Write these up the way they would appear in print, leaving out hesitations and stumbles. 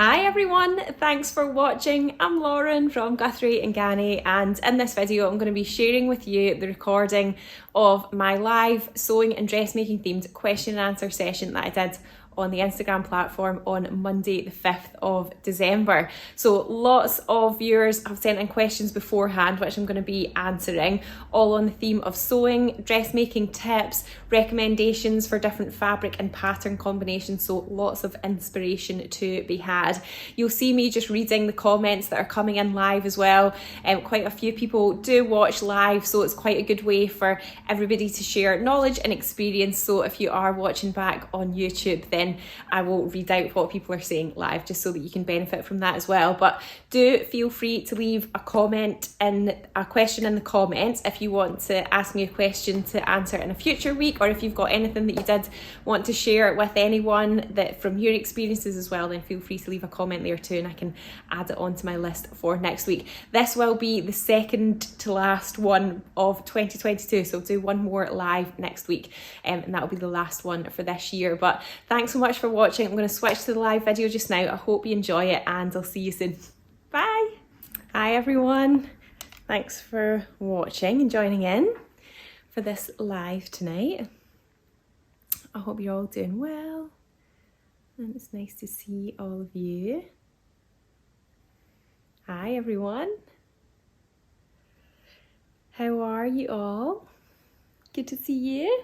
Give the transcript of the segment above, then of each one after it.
Hi everyone, thanks for watching. I'm Lauren from Guthrie and Ganny, and in this video I'm going to be sharing with you the recording of my live sewing and dressmaking themed question and answer session that I did on the Instagram platform on Monday the 5th of December. So lots of viewers have sent in questions beforehand which I'm going to be answering, all on the theme of sewing, dressmaking tips, recommendations for different fabric and pattern combinations, so lots of inspiration to be had. You'll see me just reading the comments that are coming in live as well. Quite a few people do watch live, so it's quite a good way for everybody to share knowledge and experience. So if you are watching back on YouTube, then I will read out what people are saying live just so that you can benefit from that as well. But do feel free to leave a question in the comments if you want to ask me a question to answer in a future week, or if you've got anything that you did want to share with anyone that from your experiences as well, then feel free to leave a comment there too and I can add it onto my list for next week. This will be the second to last one of 2022, so I'll do one more live next week and that'll be the last one for this year. But thanks so much for watching. I'm going to switch to the live video just now. I hope you enjoy it and I'll see you soon. Bye! Hi everyone, thanks for watching and joining in for this live tonight. I hope you're all doing well and it's nice to see all of you. Hi everyone, how are you all? Good to see you.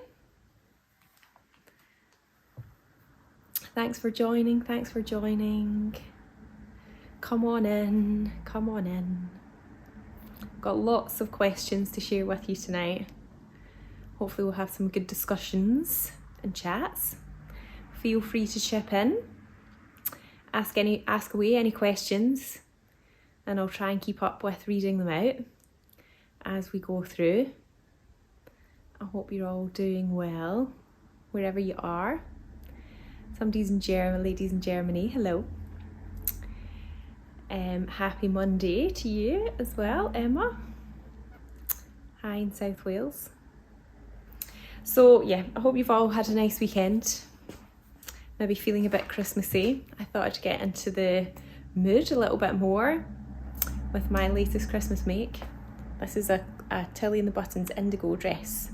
Thanks for joining, thanks for joining. Come on in, come on in. Got lots of questions to share with you tonight. Hopefully we'll have some good discussions and chats. Feel free to chip in, ask away any questions, and I'll try and keep up with reading them out as we go through. I hope you're all doing well wherever you are. Somebody's in Germany, ladies in Germany, hello. Happy Monday to you as well, Emma. Hi in South Wales. So yeah, I hope you've all had a nice weekend. Maybe feeling a bit Christmassy. I thought I'd get into the mood a little bit more with my latest Christmas make. This is a Tilly and the Buttons indigo dress.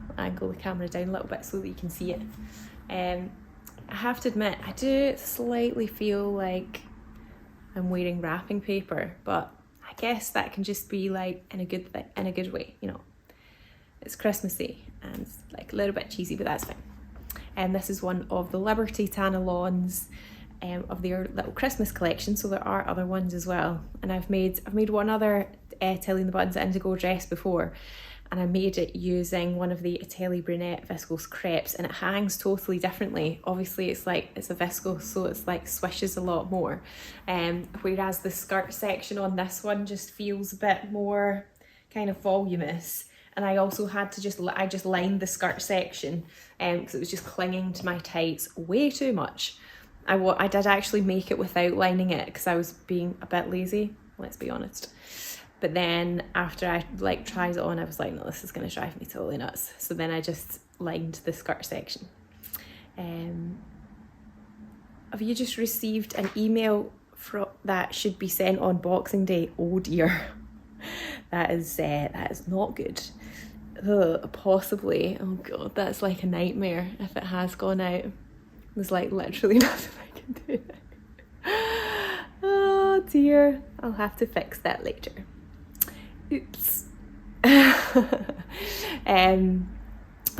I'll angle the camera down a little bit so that you can see it. I have to admit, I do slightly feel like I'm wearing wrapping paper, but I guess that can just be like in a good way, you know. It's Christmassy and it's like a little bit cheesy, but that's fine. And this is one of the Liberty Tanalons of their little Christmas collection, so there are other ones as well. And I've made one other Tilly and the Buttons indigo dress before, and I made it using one of the Atelier Brunette viscose crepes, and it hangs totally differently. Obviously it's a viscose, so it's like swishes a lot more, whereas the skirt section on this one just feels a bit more kind of voluminous. And I also had to I just lined the skirt section because it was just clinging to my tights way too much. I did actually make it without lining it because I was being a bit lazy, let's be honest. But then after I tried it on, I was like, no, this is going to drive me totally nuts. So then I just lined the skirt section. Have you just received an email that should be sent on Boxing Day? Oh dear, that is not good. Possibly. Oh god, that's like a nightmare if it has gone out. There's like literally nothing I can do. Oh dear, I'll have to fix that later. Oops.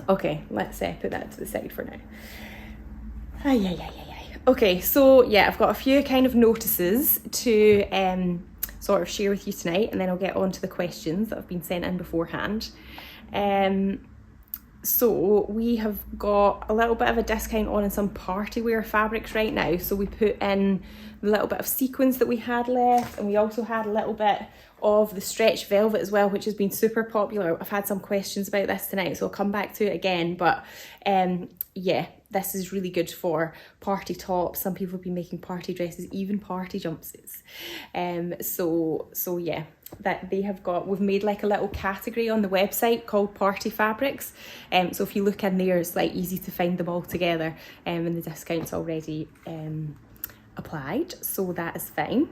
Okay, let's put that to the side for now. Okay, so yeah, I've got a few kind of notices to sort of share with you tonight, and then I'll get on to the questions that have been sent in beforehand. So we have got a little bit of a discount on some party wear fabrics right now. So we put in the little bit of sequins that we had left, and we also had a little bit of the stretch velvet as well, which has been super popular. I've had some questions about this tonight, so I'll come back to it again. But yeah, this is really good for party tops. Some people have been making party dresses, even party jumpsuits. So yeah, that we've made like a little category on the website called party fabrics. So if you look in there, it's like easy to find them all together, and the discount's already applied, so that is fine.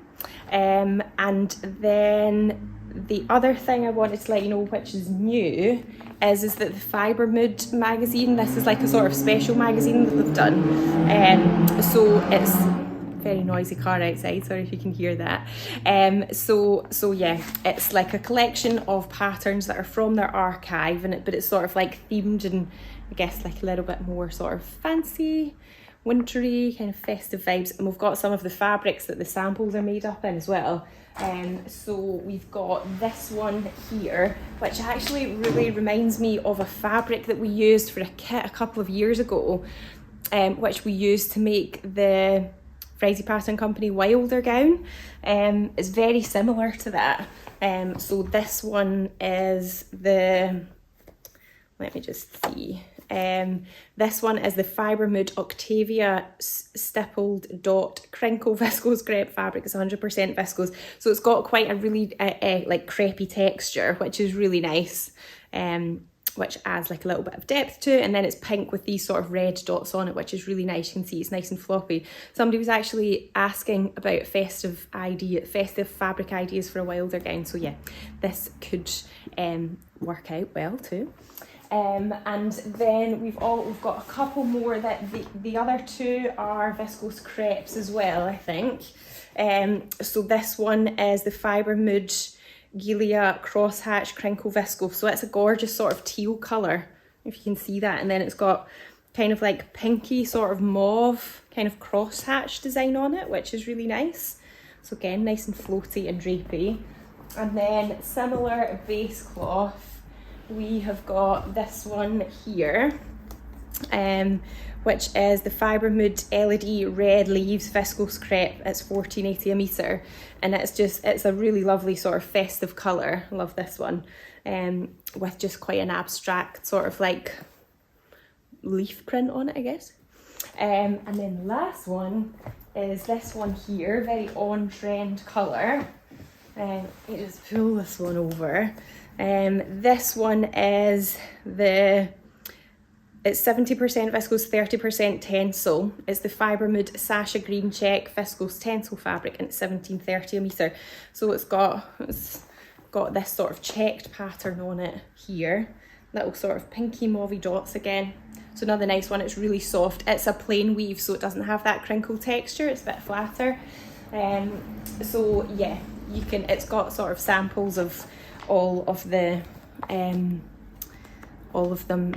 And then the other thing I wanted to let you know, which is new, is that the Fibremood magazine, this is like a sort of special magazine that they've done. So it's very noisy car outside, sorry if you can hear that. So yeah, it's like a collection of patterns that are from their archive, but it's sort of like themed and I guess like a little bit more sort of fancy, wintry, kind of festive vibes. And we've got some of the fabrics that the samples are made up in as well. So we've got this one here, which actually really reminds me of a fabric that we used for a kit a couple of years ago, which we used to make the Frizzy Pattern Company Wilder gown. It's very similar to that. So this one is the, let me just see. This one is the Fibremood Octavia stippled dot crinkle viscose crepe fabric. It's 100% viscose, so it's got quite a really like crepey texture, which is really nice, which adds like a little bit of depth to it. And then it's pink with these sort of red dots on it, which is really nice. You can see it's nice and floppy. Somebody was actually asking about festive fabric ideas for a Wilder gown, so yeah, this could work out well too. And then we've got a couple more that the other two are viscose crepes as well, I think. So this one is the Fibremood Gilia crosshatch crinkle viscose. So it's a gorgeous sort of teal colour, if you can see that. And then it's got kind of like pinky sort of mauve kind of crosshatch design on it, which is really nice. So again, nice and floaty and drapey. And then similar base cloth, we have got this one here, which is the Fibremood LED Red Leaves Viscose Crepe. It's $14.80 a metre, and it's a really lovely sort of festive colour. I love this one, with just quite an abstract sort of like leaf print on it, I guess. And then the last one is this one here, very on-trend colour. Let me just pull this one over. This one is it's 70% viscose, 30% tencel. It's the Fibremood Sasha Green Check Viscose Tencel fabric, and it's $17.30 a metre. So it's got this sort of checked pattern on it here. Little sort of pinky mauvey dots again. So another nice one. It's really soft. It's a plain weave, so it doesn't have that crinkle texture. It's a bit flatter. So yeah, it's got sort of samples of all of them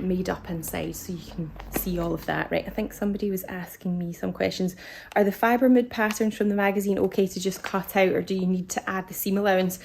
made up inside, so you can see all of that. Right, I think somebody was asking me some questions. Are the Fibremood patterns from the magazine okay to just cut out, or do you need to add the seam allowance?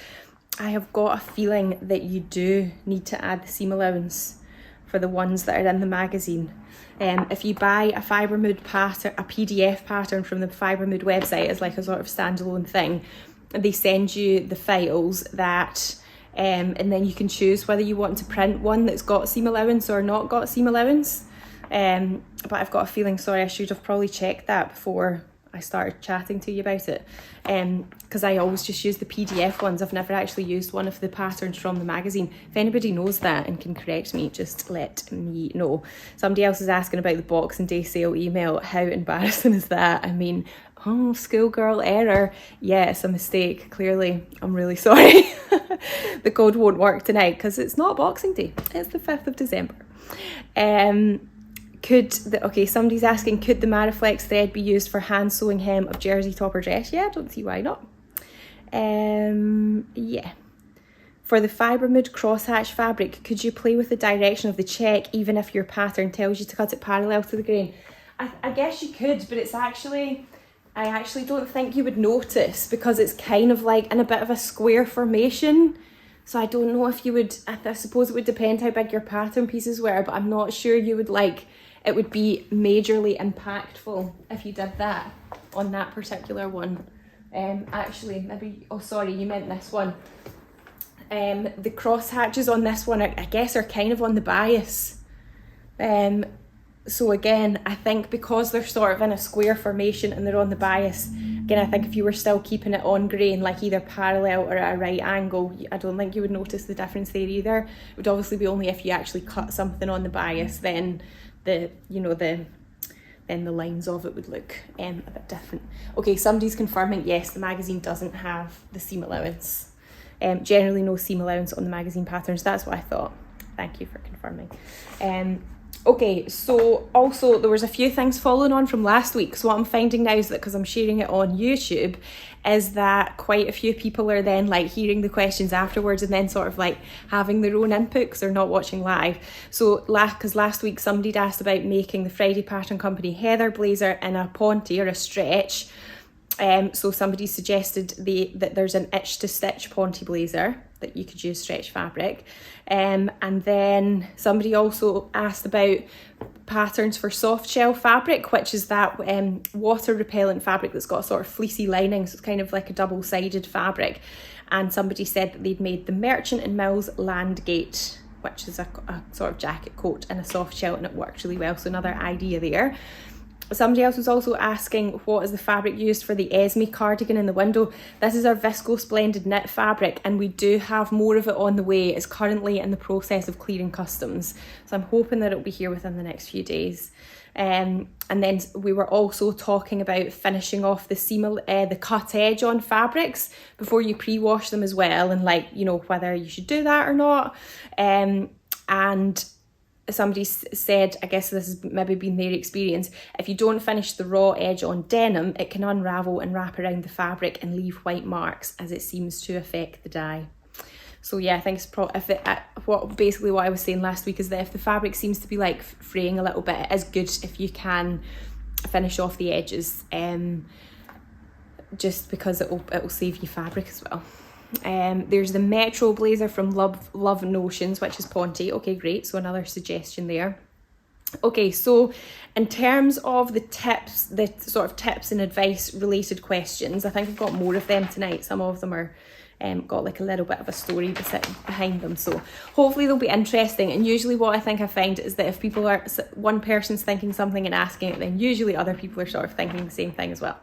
I have got a feeling that you do need to add the seam allowance for the ones that are in the magazine. If you buy a Fibremood pattern, a PDF pattern from the Fibremood website as like a sort of standalone thing, they send you the files that and then you can choose whether you want to print one that's got seam allowance or not got seam allowance. But I've got a feeling, sorry, I should have probably checked that before I started chatting to you about it, because I always just use the PDF ones. I've never actually used one of the patterns from the magazine. If anybody knows that and can correct me, just let me know. Somebody else is asking about the Boxing Day sale email. How embarrassing is that? I mean, oh, schoolgirl error. Yeah, it's a mistake, clearly. I'm really sorry. The code won't work tonight because it's not Boxing Day. It's the 5th of December. Somebody's asking, could the Mariflex thread be used for hand sewing hem of jersey, top or dress? Yeah, I don't see why not. Yeah. For the Fibremood crosshatch fabric, could you play with the direction of the check even if your pattern tells you to cut it parallel to the grain? I guess you could, but I actually don't think you would notice because it's kind of like in a bit of a square formation. So I don't know if you would, I suppose it would depend how big your pattern pieces were, but I'm not sure you would it would be majorly impactful if you did that on that particular one. Actually, maybe, oh sorry, you meant this one. The cross hatches on this one, I guess, are kind of on the bias. So again, I think because they're sort of in a square formation and they're on the bias, again, I think if you were still keeping it on grain, like either parallel or at a right angle, I don't think you would notice the difference there either. It would obviously be only if you actually cut something on the bias, then the then the lines of it would look a bit different. Okay, somebody's confirming, yes, the magazine doesn't have the seam allowance. Generally no seam allowance on the magazine patterns. That's what I thought. Thank you for confirming. Okay, so also there was a few things following on from last week. So what I'm finding now is that because I'm sharing it on YouTube, is that quite a few people are then like hearing the questions afterwards and then sort of like having their own input because they're not watching live. So because last week somebody had asked about making the Friday Pattern Company Heather blazer in a ponte or a stretch. So somebody suggested that there's an itch to stitch ponte blazer that you could use stretch fabric. And then somebody also asked about patterns for soft shell fabric, which is that water repellent fabric that's got a sort of fleecy lining, so it's kind of like a double-sided fabric. And somebody said that they'd made the Merchant and Mills Landgate, which is a sort of jacket coat in a soft shell, and it works really well. So another idea there. Somebody else was also asking what is the fabric used for the Esme cardigan in the window. This is our viscose blended knit fabric, and we do have more of it on the way. It's currently in the process of clearing customs, so I'm hoping that it'll be here within the next few days. And then we were also talking about finishing off the seam, the cut edge on fabrics before you pre-wash them as well, and like, you know, whether you should do that or not. And somebody said, I guess this has maybe been their experience, if you don't finish the raw edge on denim, it can unravel and wrap around the fabric and leave white marks as it seems to affect the dye. So yeah, I think it's basically what I was saying last week is that if the fabric seems to be like fraying a little bit, it is good if you can finish off the edges, just because it'll save you fabric as well. There's the Metro blazer from Love Notions, which is ponte. Okay, great. So another suggestion there. Okay, so in terms of the tips, the sort of tips and advice related questions, I think I've got more of them tonight. Some of them are got like a little bit of a story behind them, so hopefully they'll be interesting. And usually what I think I find is that if people are, one person's thinking something and asking it, then usually other people are sort of thinking the same thing as well.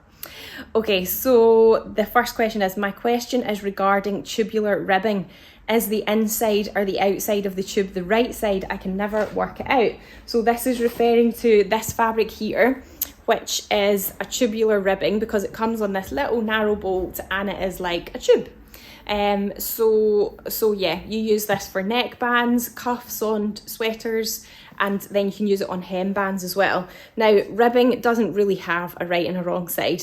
Okay, so the first question is, my question is regarding tubular ribbing. Is the inside or the outside of the tube the right side? I can never work it out. So this is referring to this fabric here, which is a tubular ribbing because it comes on this little narrow bolt and it is like a tube. So yeah, you use this for neckbands, cuffs on sweaters, and then you can use it on hembands as well. Now, ribbing doesn't really have a right and a wrong side,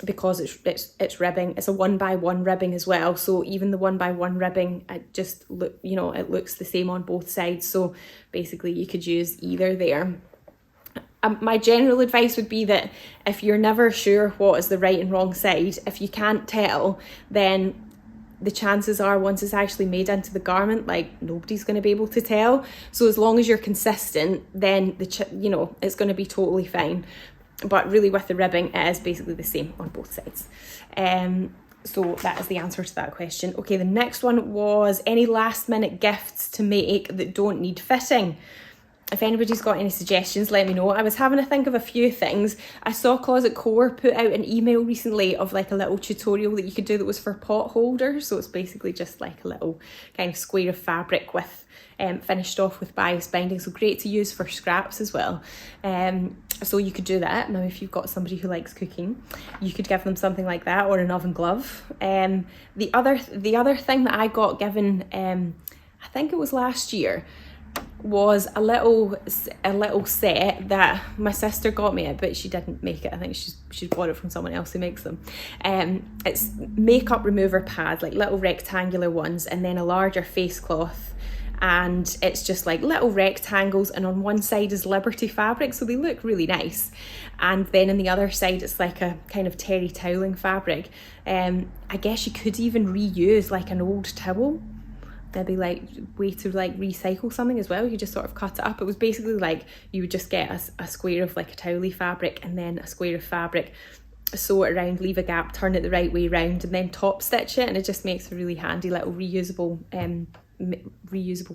because it's ribbing. It's a 1x1 ribbing as well. So even the 1x1 ribbing, it looks the same on both sides. So basically, you could use either there. My general advice would be that if you're never sure what is the right and wrong side, if you can't tell, then the chances are once it's actually made into the garment, like nobody's going to be able to tell. So as long as you're consistent, then it's going to be totally fine. But really with the ribbing, it is basically the same on both sides. So that is the answer to that question. Okay, the next one was any last minute gifts to make that don't need fitting. If anybody's got any suggestions, let me know. I was having to think of a few things. I saw Closet Core put out an email recently of like a little tutorial that you could do that was for pot holders. So it's basically just like a little kind of square of fabric with finished off with bias binding. So great to use for scraps as well. So you could do that. Now, if you've got somebody who likes cooking, you could give them something like that, or an oven glove. The other thing that I got given, I think it was last year, was a little set that my sister got me it, but she didn't make it. I think she bought it from someone else who makes them. It's makeup remover pads, like little rectangular ones, and then a larger face cloth, and it's just like little rectangles, and on one side is Liberty fabric, so they look really nice, and then on the other side it's like a kind of terry toweling fabric. I guess you could even reuse like an old towel. Maybe like way to like recycle something as well. You just sort of cut it up. It was basically like you would just get a square of like a towelly fabric and then a square of fabric, sew it around, leave a gap, turn it the right way around, and then top stitch it, and it just makes a really handy little reusable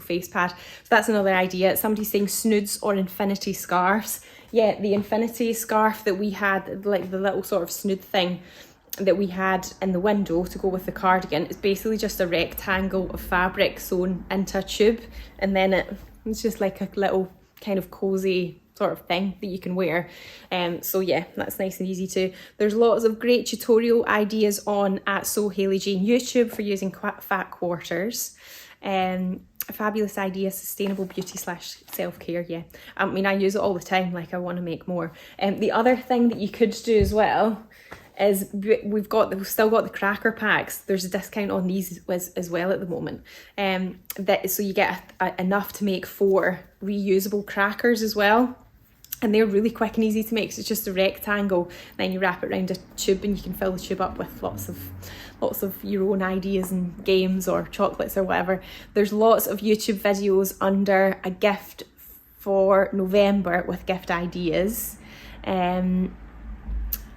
face pad. So that's another idea. Somebody's saying snoods or infinity scarves. Yeah, the infinity scarf that we had, like the little sort of snood thing that we had in the window to go with the cardigan, is basically just a rectangle of fabric sewn into a tube, and then it's just like a little kind of cozy sort of thing that you can wear. So yeah, that's nice and easy too. There's lots of great tutorial ideas on at Sew Hayley Jane YouTube for using fat quarters. A fabulous idea, sustainable beauty / self-care. Yeah, I mean, I use it all the time, like I want to make more. The other thing that you could do as well is we've still got the cracker packs. There's a discount on these as well at the moment. So you get enough to make 4 reusable crackers as well. And they're really quick and easy to make. So it's just a rectangle, then you wrap it around a tube and you can fill the tube up with lots of your own ideas and games or chocolates or whatever. There's lots of YouTube videos under a gift for November with gift ideas.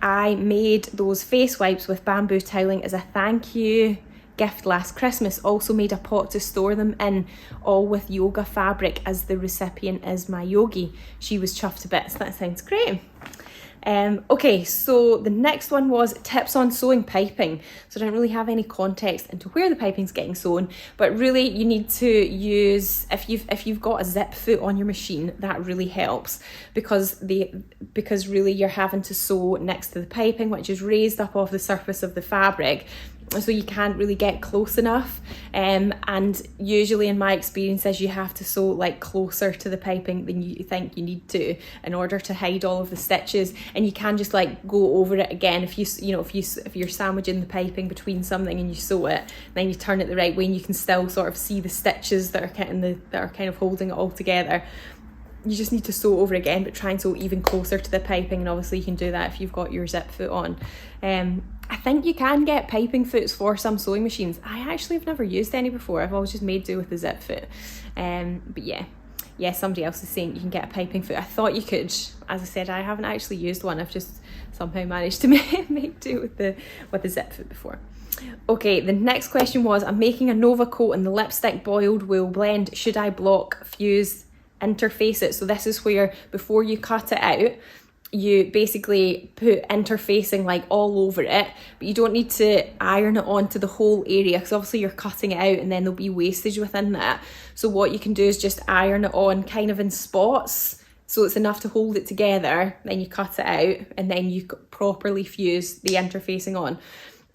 I made those face wipes with bamboo toweling as a thank you gift last Christmas. Also made a pot to store them in, all with yoga fabric, as the recipient is my yogi. She was chuffed to bits. That sounds great. Okay, so the next one was tips on sewing piping. So I don't really have any context into where the piping's getting sewn, but really you need to use, if you've got a zip foot on your machine, that really helps, because really you're having to sew next to the piping, which is raised up off the surface of the fabric. So you can't really get close enough, and usually in my experiences you have to sew like closer to the piping than you think you need to in order to hide all of the stitches, and you can just like go over it again if you're sandwiching the piping between something and you sew it, then you turn it the right way and you can still sort of see the stitches that are kind of holding it all together. You just need to sew over again, but try and sew even closer to the piping, and obviously you can do that if you've got your zip foot on. I think you can get piping foots for some sewing machines. I actually have never used any before. I've always just made do with the zip foot. But yeah, somebody else is saying you can get a piping foot. I thought you could. As I said, I haven't actually used one. I've just somehow managed to make do with the zip foot before. Okay, the next question was, I'm making a Nova coat in the lipstick boiled wool blend. Should I block, fuse, interface it? So this is where before you cut it out, you basically put interfacing like all over it, but you don't need to iron it onto the whole area, because obviously you're cutting it out and then there'll be wastage within that. So what you can do is just iron it on kind of in spots, so it's enough to hold it together, then you cut it out and then you properly fuse the interfacing on.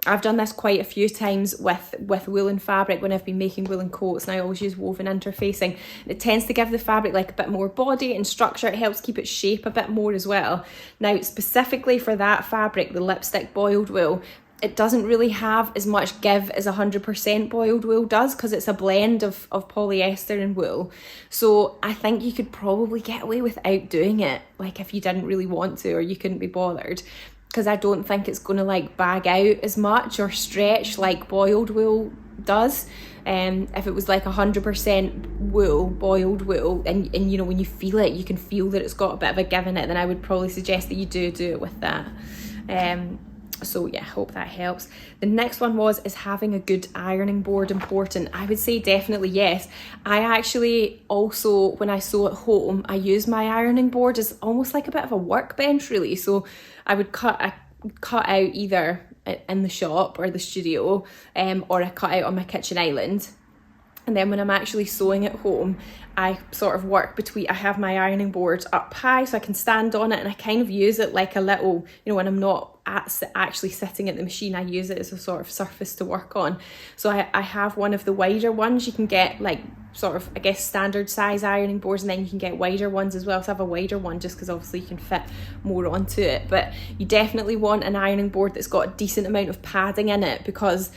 I've done this quite a few times with woolen fabric when I've been making woolen coats, and I always use woven interfacing. It tends to give the fabric like a bit more body and structure. It helps keep its shape a bit more as well. Now, specifically for that fabric, the lipstick boiled wool, it doesn't really have as much give as 100% boiled wool does, because it's a blend of polyester and wool. So I think you could probably get away without doing it, like if you didn't really want to or you couldn't be bothered, because I don't think it's going to like bag out as much or stretch like boiled wool does. If it was like 100% wool, boiled wool, and you know, when you feel it, you can feel that it's got a bit of a give in it, then I would probably suggest that you do it with that. So yeah, hope that helps. The next one was, is having a good ironing board important? I would say definitely yes. I actually also, when I sew at home, I use my ironing board as almost like a bit of a workbench really. So I would cut out either in the shop or the studio, or I cut out on my kitchen island. And then when I'm actually sewing at home, I sort of work between, I have my ironing board up high so I can stand on it, and I kind of use it like a little, you know, when I'm not actually sitting at the machine, I use it as a sort of surface to work on. So I have one of the wider ones. You can get like sort of, I guess, standard size ironing boards, and then you can get wider ones as well. So I have a wider one just because obviously you can fit more onto it. But you definitely want an ironing board that's got a decent amount of padding in it, because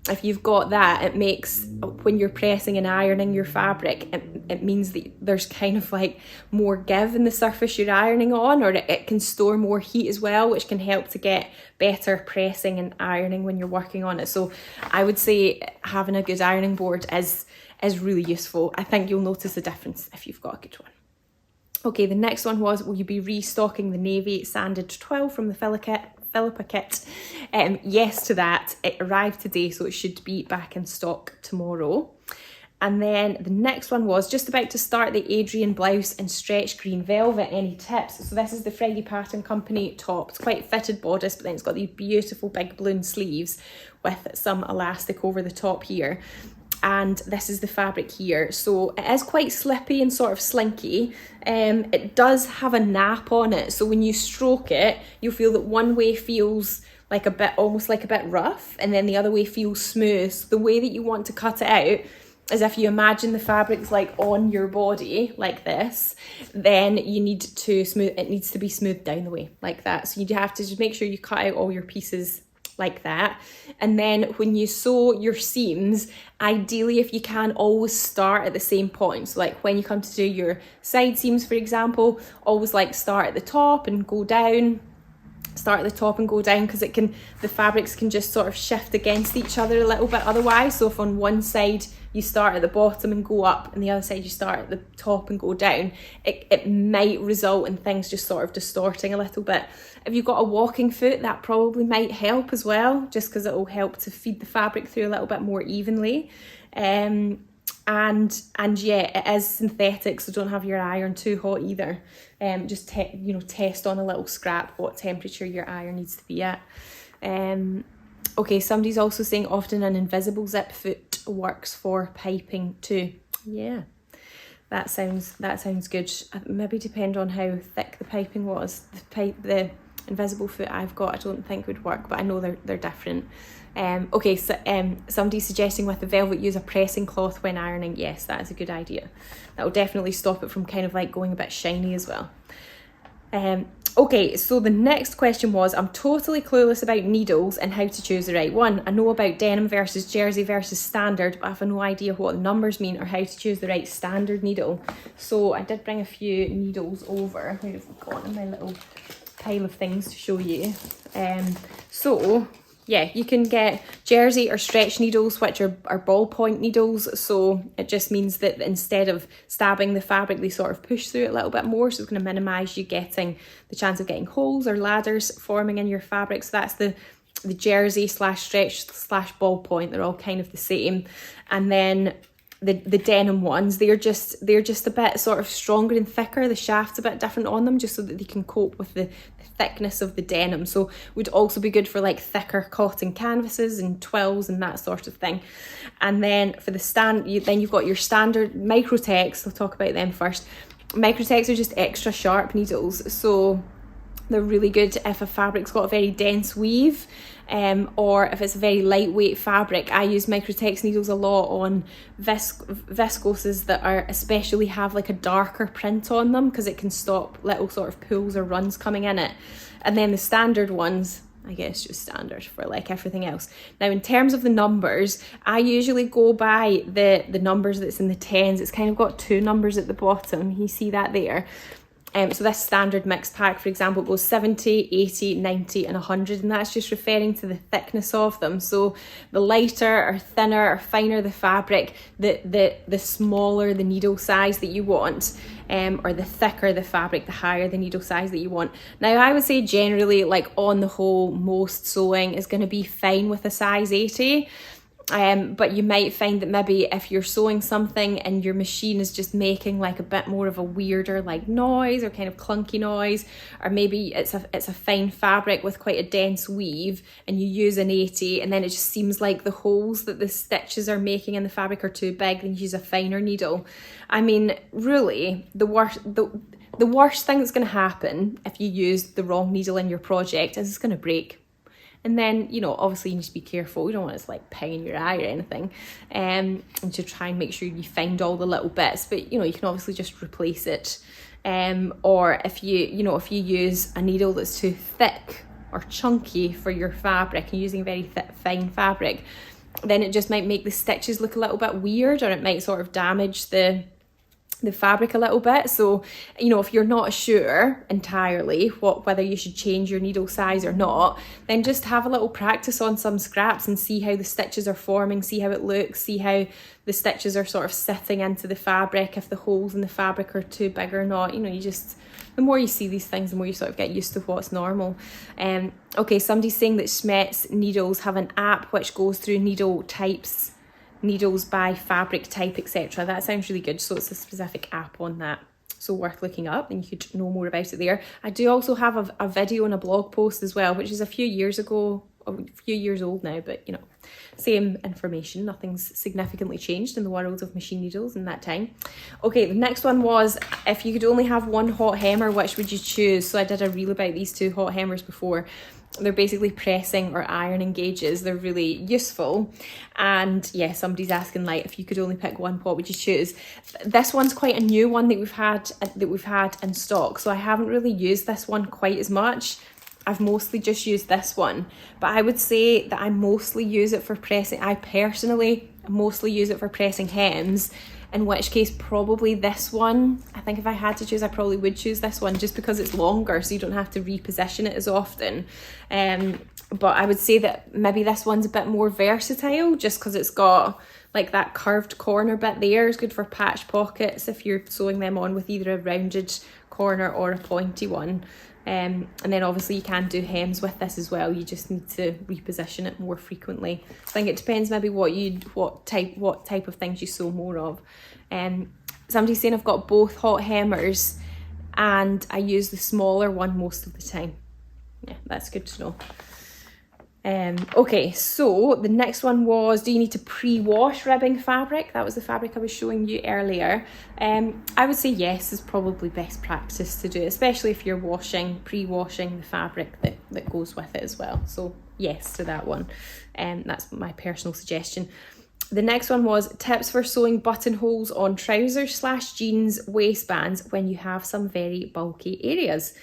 if you've got that, it makes, when you're pressing and ironing your fabric, it means that there's kind of like more give in the surface you're ironing on, or it can store more heat as well, which can help to get better pressing and ironing when you're working on it. So I would say having a good ironing board is really useful. I think you'll notice the difference if you've got a good one. Okay, the next one was, will you be restocking the navy sanded twill from the philipa kit? Yes to that. It arrived today, so it should be back in stock tomorrow. And then the next one was, just about to start the Adrienne blouse in stretch green velvet. Any tips? So this is the Freddie Pattern Company top. It's quite fitted bodice, but then it's got these beautiful big balloon sleeves with some elastic over the top here. and this is the fabric here. So it is quite slippy and sort of slinky. It does have a nap on it, so when you stroke it, you'll feel that one way feels like a bit, almost like a bit rough, and then the other way feels smooth. So the way that you want to cut it out is if you imagine the fabric's like on your body like this, then you need to smooth, it needs to be smoothed down the way like that. So you have to just make sure you cut out all your pieces like that. And then when you sew your seams, ideally, if you can, always start at the same point. So like when you come to do your side seams, for example, always like start at the top and go down, start at the top and go down, because the fabrics can just sort of shift against each other a little bit otherwise. So if on one side you start at the bottom and go up, and the other side you start at the top and go down, it might result in things just sort of distorting a little bit. If you've got a walking foot, that probably might help as well, just because it will help to feed the fabric through a little bit more evenly. And yeah, it is synthetic, so don't have your iron too hot either. Just test on a little scrap what temperature your iron needs to be at. Okay, somebody's also saying often an invisible zip foot works for piping too. Yeah, that sounds good. Maybe depend on how thick the piping was. The invisible foot I've got, I don't think would work, but I know they're different. Okay, so somebody's suggesting with the velvet use a pressing cloth when ironing. Yes, that is a good idea. That will definitely stop it from kind of like going a bit shiny as well. Okay, so the next question was, I'm totally clueless about needles and how to choose the right one. I know about denim versus jersey versus standard, but I have no idea what the numbers mean or how to choose the right standard needle. So I did bring a few needles over. Where have we got in my little pile of things to show you? So yeah, you can get jersey or stretch needles, which are ballpoint needles. So it just means that instead of stabbing the fabric, they sort of push through it a little bit more. So it's going to minimise you getting the chance of getting holes or ladders forming in your fabric. So that's the jersey / stretch / ballpoint. They're all kind of the same. And then the denim ones, they're just a bit sort of stronger and thicker. The shaft's a bit different on them, just so that they can cope with the thickness of the denim. So would also be good for like thicker cotton canvases and twills and that sort of thing. And then for the then you've got your standard Microtex. I'll talk about them first. Microtex are just extra sharp needles, so they're really good if a fabric's got a very dense weave, or if it's a very lightweight fabric. I use Microtex needles a lot on viscoses that are especially have like a darker print on them, because it can stop little sort of pulls or runs coming in it. And then the standard ones, I guess just standard for like everything else. Now in terms of the numbers, I usually go by the numbers that's in the tens. It's kind of got 2 numbers at the bottom. You see that there? So this standard mixed pack, for example, goes 70, 80, 90 and 100, and that's just referring to the thickness of them. So the lighter or thinner or finer the fabric, the smaller the needle size that you want, or the thicker the fabric, the higher the needle size that you want. Now I would say generally, like on the whole, most sewing is going to be fine with a size 80. But you might find that maybe if you're sewing something and your machine is just making like a bit more of a weirder like noise or kind of clunky noise, or maybe it's a fine fabric with quite a dense weave and you use an 80 and then it just seems like the holes that the stitches are making in the fabric are too big, then you use a finer needle. I mean, really, the worst thing that's going to happen if you use the wrong needle in your project is it's going to break. And then, you know, obviously you need to be careful. You don't want it to like peg in your eye or anything. And to try and make sure you find all the little bits. But, you know, you can obviously just replace it. Or if you use a needle that's too thick or chunky for your fabric and using very fine fabric, then it just might make the stitches look a little bit weird, or it might sort of damage the fabric a little bit. So, you know, if you're not sure entirely whether you should change your needle size or not, then just have a little practice on some scraps and see how the stitches are forming, see how it looks, see how the stitches are sort of sitting into the fabric, if the holes in the fabric are too big or not. You know, the more you see these things, the more you sort of get used to what's normal. Okay, somebody's saying that Schmetz needles have an app which goes through needle types, needles by fabric type, etc. That sounds really good. So it's a specific app on that, so worth looking up, and you could know more about it there. I do also have a video and a blog post as well, which is a few years ago a few years old now, but you know, same information. Nothing's significantly changed in the world of machine needles in that time. Okay, the next one was, if you could only have one hot hemmer, which would you choose? So I did a reel about these two hot hemmers before. They're basically pressing or ironing gauges. They're really useful. And yeah, somebody's asking, like, if you could only pick one, what would you choose? This one's quite a new one that we've had in stock, so I haven't really used this one quite as much. I've mostly just used this one, but I would say that I mostly use it for pressing. I personally mostly use it for pressing hems, in which case probably this one. I think if I had to choose, I probably would choose this one, just because it's longer, so you don't have to reposition it as often. But I would say that maybe this one's a bit more versatile, just because it's got like that curved corner bit there. It's good for patch pockets if you're sewing them on with either a rounded corner or a pointy one. And then obviously you can do hems with this as well. You just need to reposition it more frequently. I think it depends maybe what type of things you sew more of. Somebody's saying I've got both hot hemmers and I use the smaller one most of the time. Yeah, that's good to know. Okay, so the next one was, do you need to pre-wash ribbing fabric? That was the fabric I was showing you earlier. I would say yes is probably best practice to do, especially if you're pre-washing the fabric that goes with it as well. So yes to that one. That's my personal suggestion. The next one was tips for sewing buttonholes on trousers / jeans waistbands when you have some very bulky areas.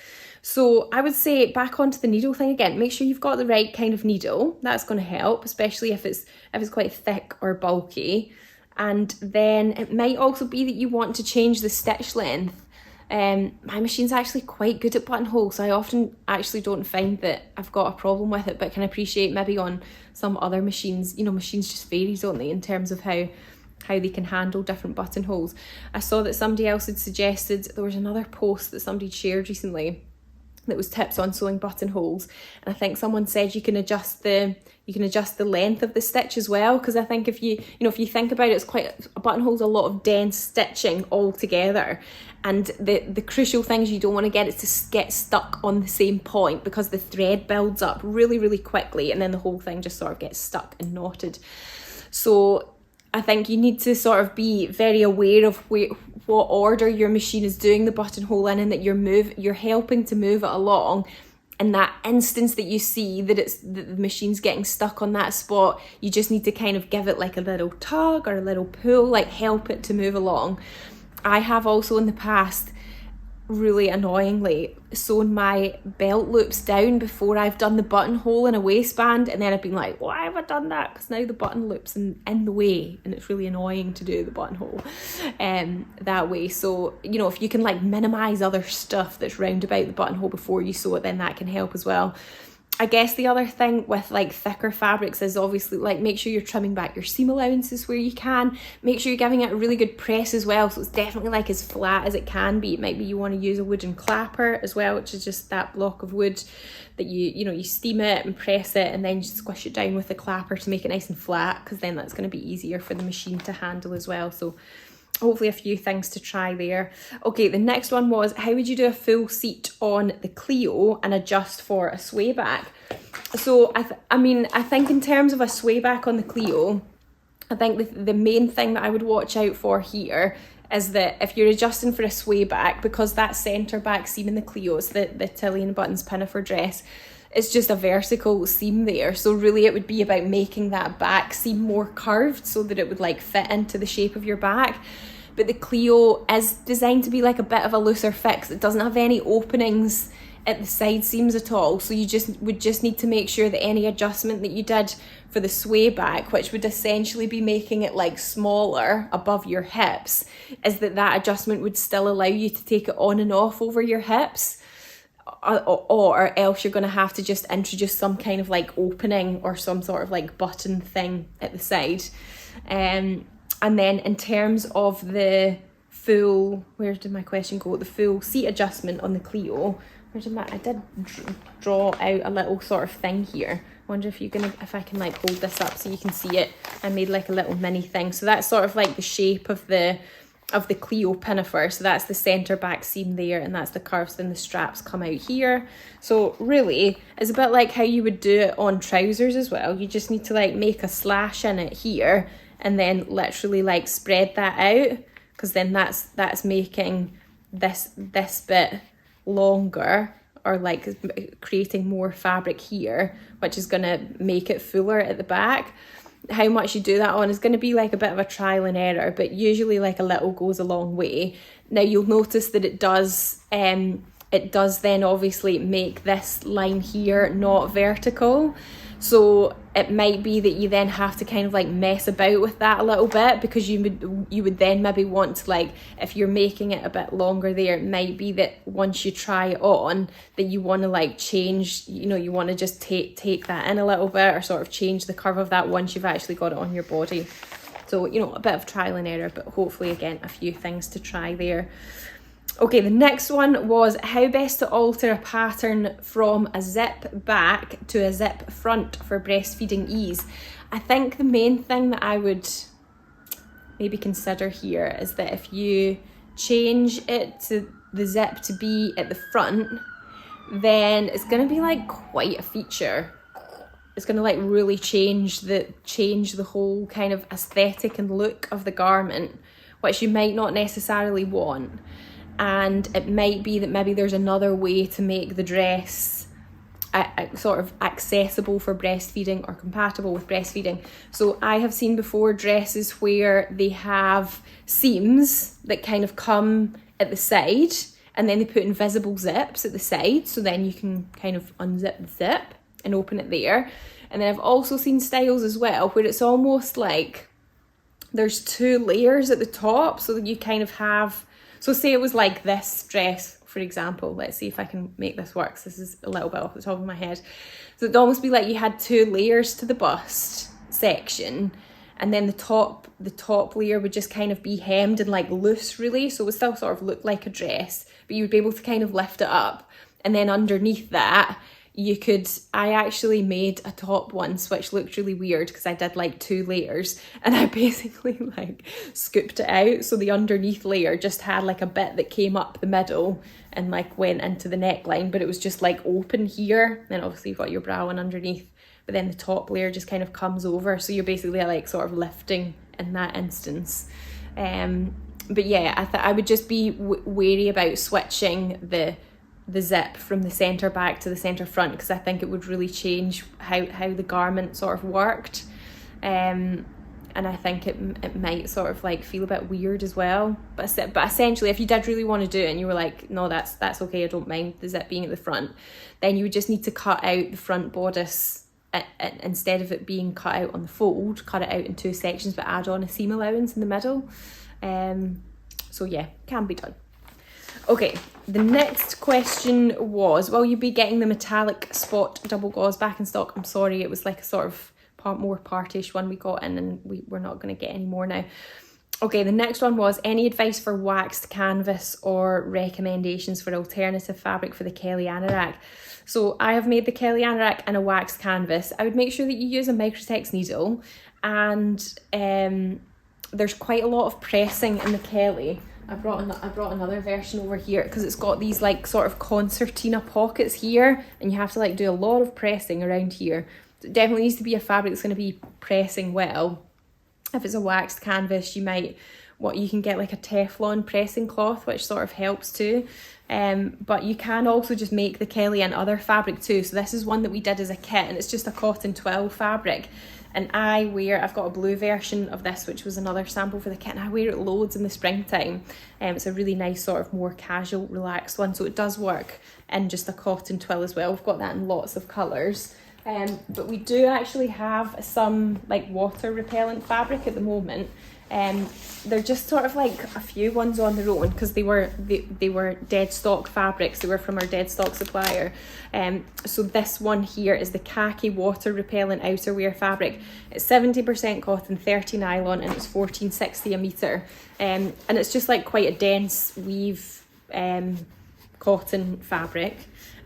So I would say, back onto the needle thing again, make sure you've got the right kind of needle. That's going to help, especially if it's quite thick or bulky. And then it might also be that you want to change the stitch length. My machine's actually quite good at buttonholes, so I often actually don't find that I've got a problem with it, but can appreciate maybe on some other machines, you know, machines just vary, don't they, in terms of how they can handle different buttonholes. I saw that somebody else had suggested, there was another post that somebody shared recently that was tips on sewing buttonholes, and I think someone said you can adjust the length of the stitch as well, because I think if you think about it, a buttonhole's a lot of dense stitching all together, and the crucial thing is you don't want to get it to get stuck on the same point, because the thread builds up really, really quickly, and then the whole thing just sort of gets stuck and knotted. So I think you need to sort of be very aware of what order your machine is doing the buttonhole in, and that you're helping to move it along. In that instance that you see that the machine's getting stuck on that spot, you just need to kind of give it like a little tug or a little pull, like help it to move along. I have also in the past, really annoyingly, sewn my belt loops down before I've done the buttonhole in a waistband, and then I've been like, why have I done that? Because now the button loop's in the way, and it's really annoying to do the buttonhole that way. So, you know, if you can like minimize other stuff that's round about the buttonhole before you sew it, then that can help as well. I guess the other thing with like thicker fabrics is obviously like make sure you're trimming back your seam allowances where you can. Make sure you're giving it a really good press as well, so it's definitely like as flat as it can be. It might be you want to use a wooden clapper as well, which is just that block of wood that you steam it and press it, and then you squish it down with the clapper to make it nice and flat, because then that's going to be easier for the machine to handle as well. So hopefully a few things to try there. Okay, the next one was, how would you do a full seat on the Cleo and adjust for a sway back? So I think in terms of a sway back on the Cleo, I think the main thing that I would watch out for here is that if you're adjusting for a sway back, because that centre back seam in the Cleo, it's the Italian buttons pinafore dress, it's just a vertical seam there. So really it would be about making that back seam more curved so that it would like fit into the shape of your back. But the Cleo is designed to be like a bit of a looser fix. It doesn't have any openings at the side seams at all. So you would just need to make sure that any adjustment that you did for the sway back, which would essentially be making it like smaller above your hips, is that adjustment would still allow you to take it on and off over your hips. Or else you're going to have to just introduce some kind of like opening or some sort of like button thing at the side. And then in terms of the full, where did my question go? The full seat adjustment on the Cleo. I did draw out a little sort of thing here. I wonder if I can like hold this up so you can see it. I made like a little mini thing. So that's sort of like the shape of the the Cleo pinafore. So that's the center back seam there, and that's the curves, then the straps come out here. So really it's a bit like how you would do it on trousers as well. You just need to like make a slash in it here and then literally like spread that out, because then that's making this bit longer, or like creating more fabric here, which is going to make it fuller at the back. How much you do that on is going to be like a bit of a trial and error, but usually like a little goes a long way. Now you'll notice that it does then obviously make this line here not vertical, so it might be that you then have to kind of like mess about with that a little bit, because you would then maybe want to, like, if you're making it a bit longer there, it might be that once you try it on that you want to like change, you know, you want to just take that in a little bit, or sort of change the curve of that once you've actually got it on your body. So, you know, a bit of trial and error, but hopefully again a few things to try there. Okay, the next one was how best to alter a pattern from a zip back to a zip front for breastfeeding ease. I think the main thing that I would maybe consider here is that if you change it to the zip to be at the front, then it's going to be like quite a feature. It's going to like really change the whole kind of aesthetic and look of the garment, which you might not necessarily want. And it might be that maybe there's another way to make the dress sort of accessible for breastfeeding or compatible with breastfeeding. So I have seen before dresses where they have seams that kind of come at the side, and then they put invisible zips at the side, so then you can kind of unzip the zip and open it there. And then I've also seen styles as well where it's almost like there's two layers at the top, so that you kind of have, so say it was like this dress, for example. Let's see if I can make this work. So this is a little bit off the top of my head. So it'd almost be like you had two layers to the bust section, and then the top layer would just kind of be hemmed and like loose really. So it would still sort of look like a dress, but you would be able to kind of lift it up. And then underneath that, I actually made a top once which looked really weird because I did like two layers, and I basically like scooped it out, so the underneath layer just had like a bit that came up the middle and like went into the neckline, but it was just like open here. Then obviously you've got your brow one underneath, but then the top layer just kind of comes over, so you're basically like sort of lifting in that instance. But yeah, I would just be wary about switching the zip from the centre back to the centre front, because I think it would really change how the garment sort of worked, and I think it might sort of like feel a bit weird as well. But essentially, if you did really want to do it and you were like, no, that's okay, I don't mind the zip being at the front, then you would just need to cut out the front bodice, instead of it being cut out on the fold, cut it out in two sections, but add on a seam allowance in the middle. So yeah, can be done. Okay, the next question was, will you be getting the metallic spot double gauze back in stock? I'm sorry, it was like a sort of more partish one we got in, and we're not going to get any more now. Okay, the next one was, any advice for waxed canvas or recommendations for alternative fabric for the Kelly anorak? So I have made the Kelly anorak in a waxed canvas. I would make sure that you use a Microtex needle, and there's quite a lot of pressing in the Kelly. I brought another version over here because it's got these like sort of concertina pockets here, and you have to like do a lot of pressing around here. So it definitely needs to be a fabric that's going to be pressing well. If it's a waxed canvas, you can get like a Teflon pressing cloth, which sort of helps too. But you can also just make the Kelly in other fabric too. So this is one that we did as a kit, and it's just a cotton twill fabric. And I've got a blue version of this, which was another sample for the kit, and I wear it loads in the springtime. It's a really nice sort of more casual, relaxed one, so it does work in just a cotton twill as well. We've got that in lots of colours. But we do actually have some like water repellent fabric at the moment. They're just sort of like a few ones on their own, because they were dead stock fabrics. They were from our dead stock supplier. So this one here is the khaki water repellent outerwear fabric. It's 70% cotton, 30 nylon, and it's $14.60 a metre. And it's just like quite a dense weave cotton fabric.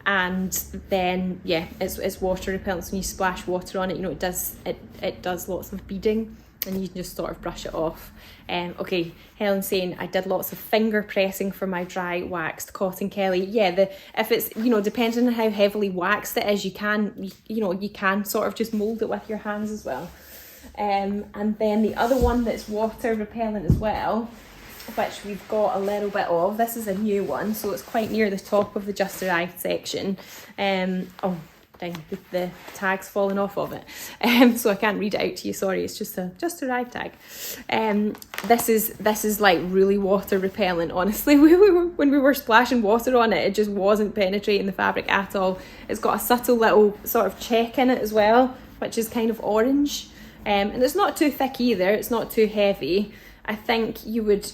And then yeah, it's water repellent. So when you splash water on it, you know, it does lots of beading. and you can just sort of brush it off. Okay, Helen's saying I did lots of finger pressing for my dry waxed cotton Kelly. Yeah, if it's, you know, depending on how heavily waxed it is, you can sort of just mould it with your hands as well. And then the other one that's water repellent as well, which we've got a little bit of. This is a new one, so it's quite near the top of the just arrived section. Oh, dang, the tag's fallen off of it, so I can't read it out to you. Sorry, it's just a just arrived tag. This is like really water repellent. Honestly, when we were splashing water on it, it just wasn't penetrating the fabric at all. It's got a subtle little sort of check in it as well, which is kind of orange, and it's not too thick either. It's not too heavy. I think you would.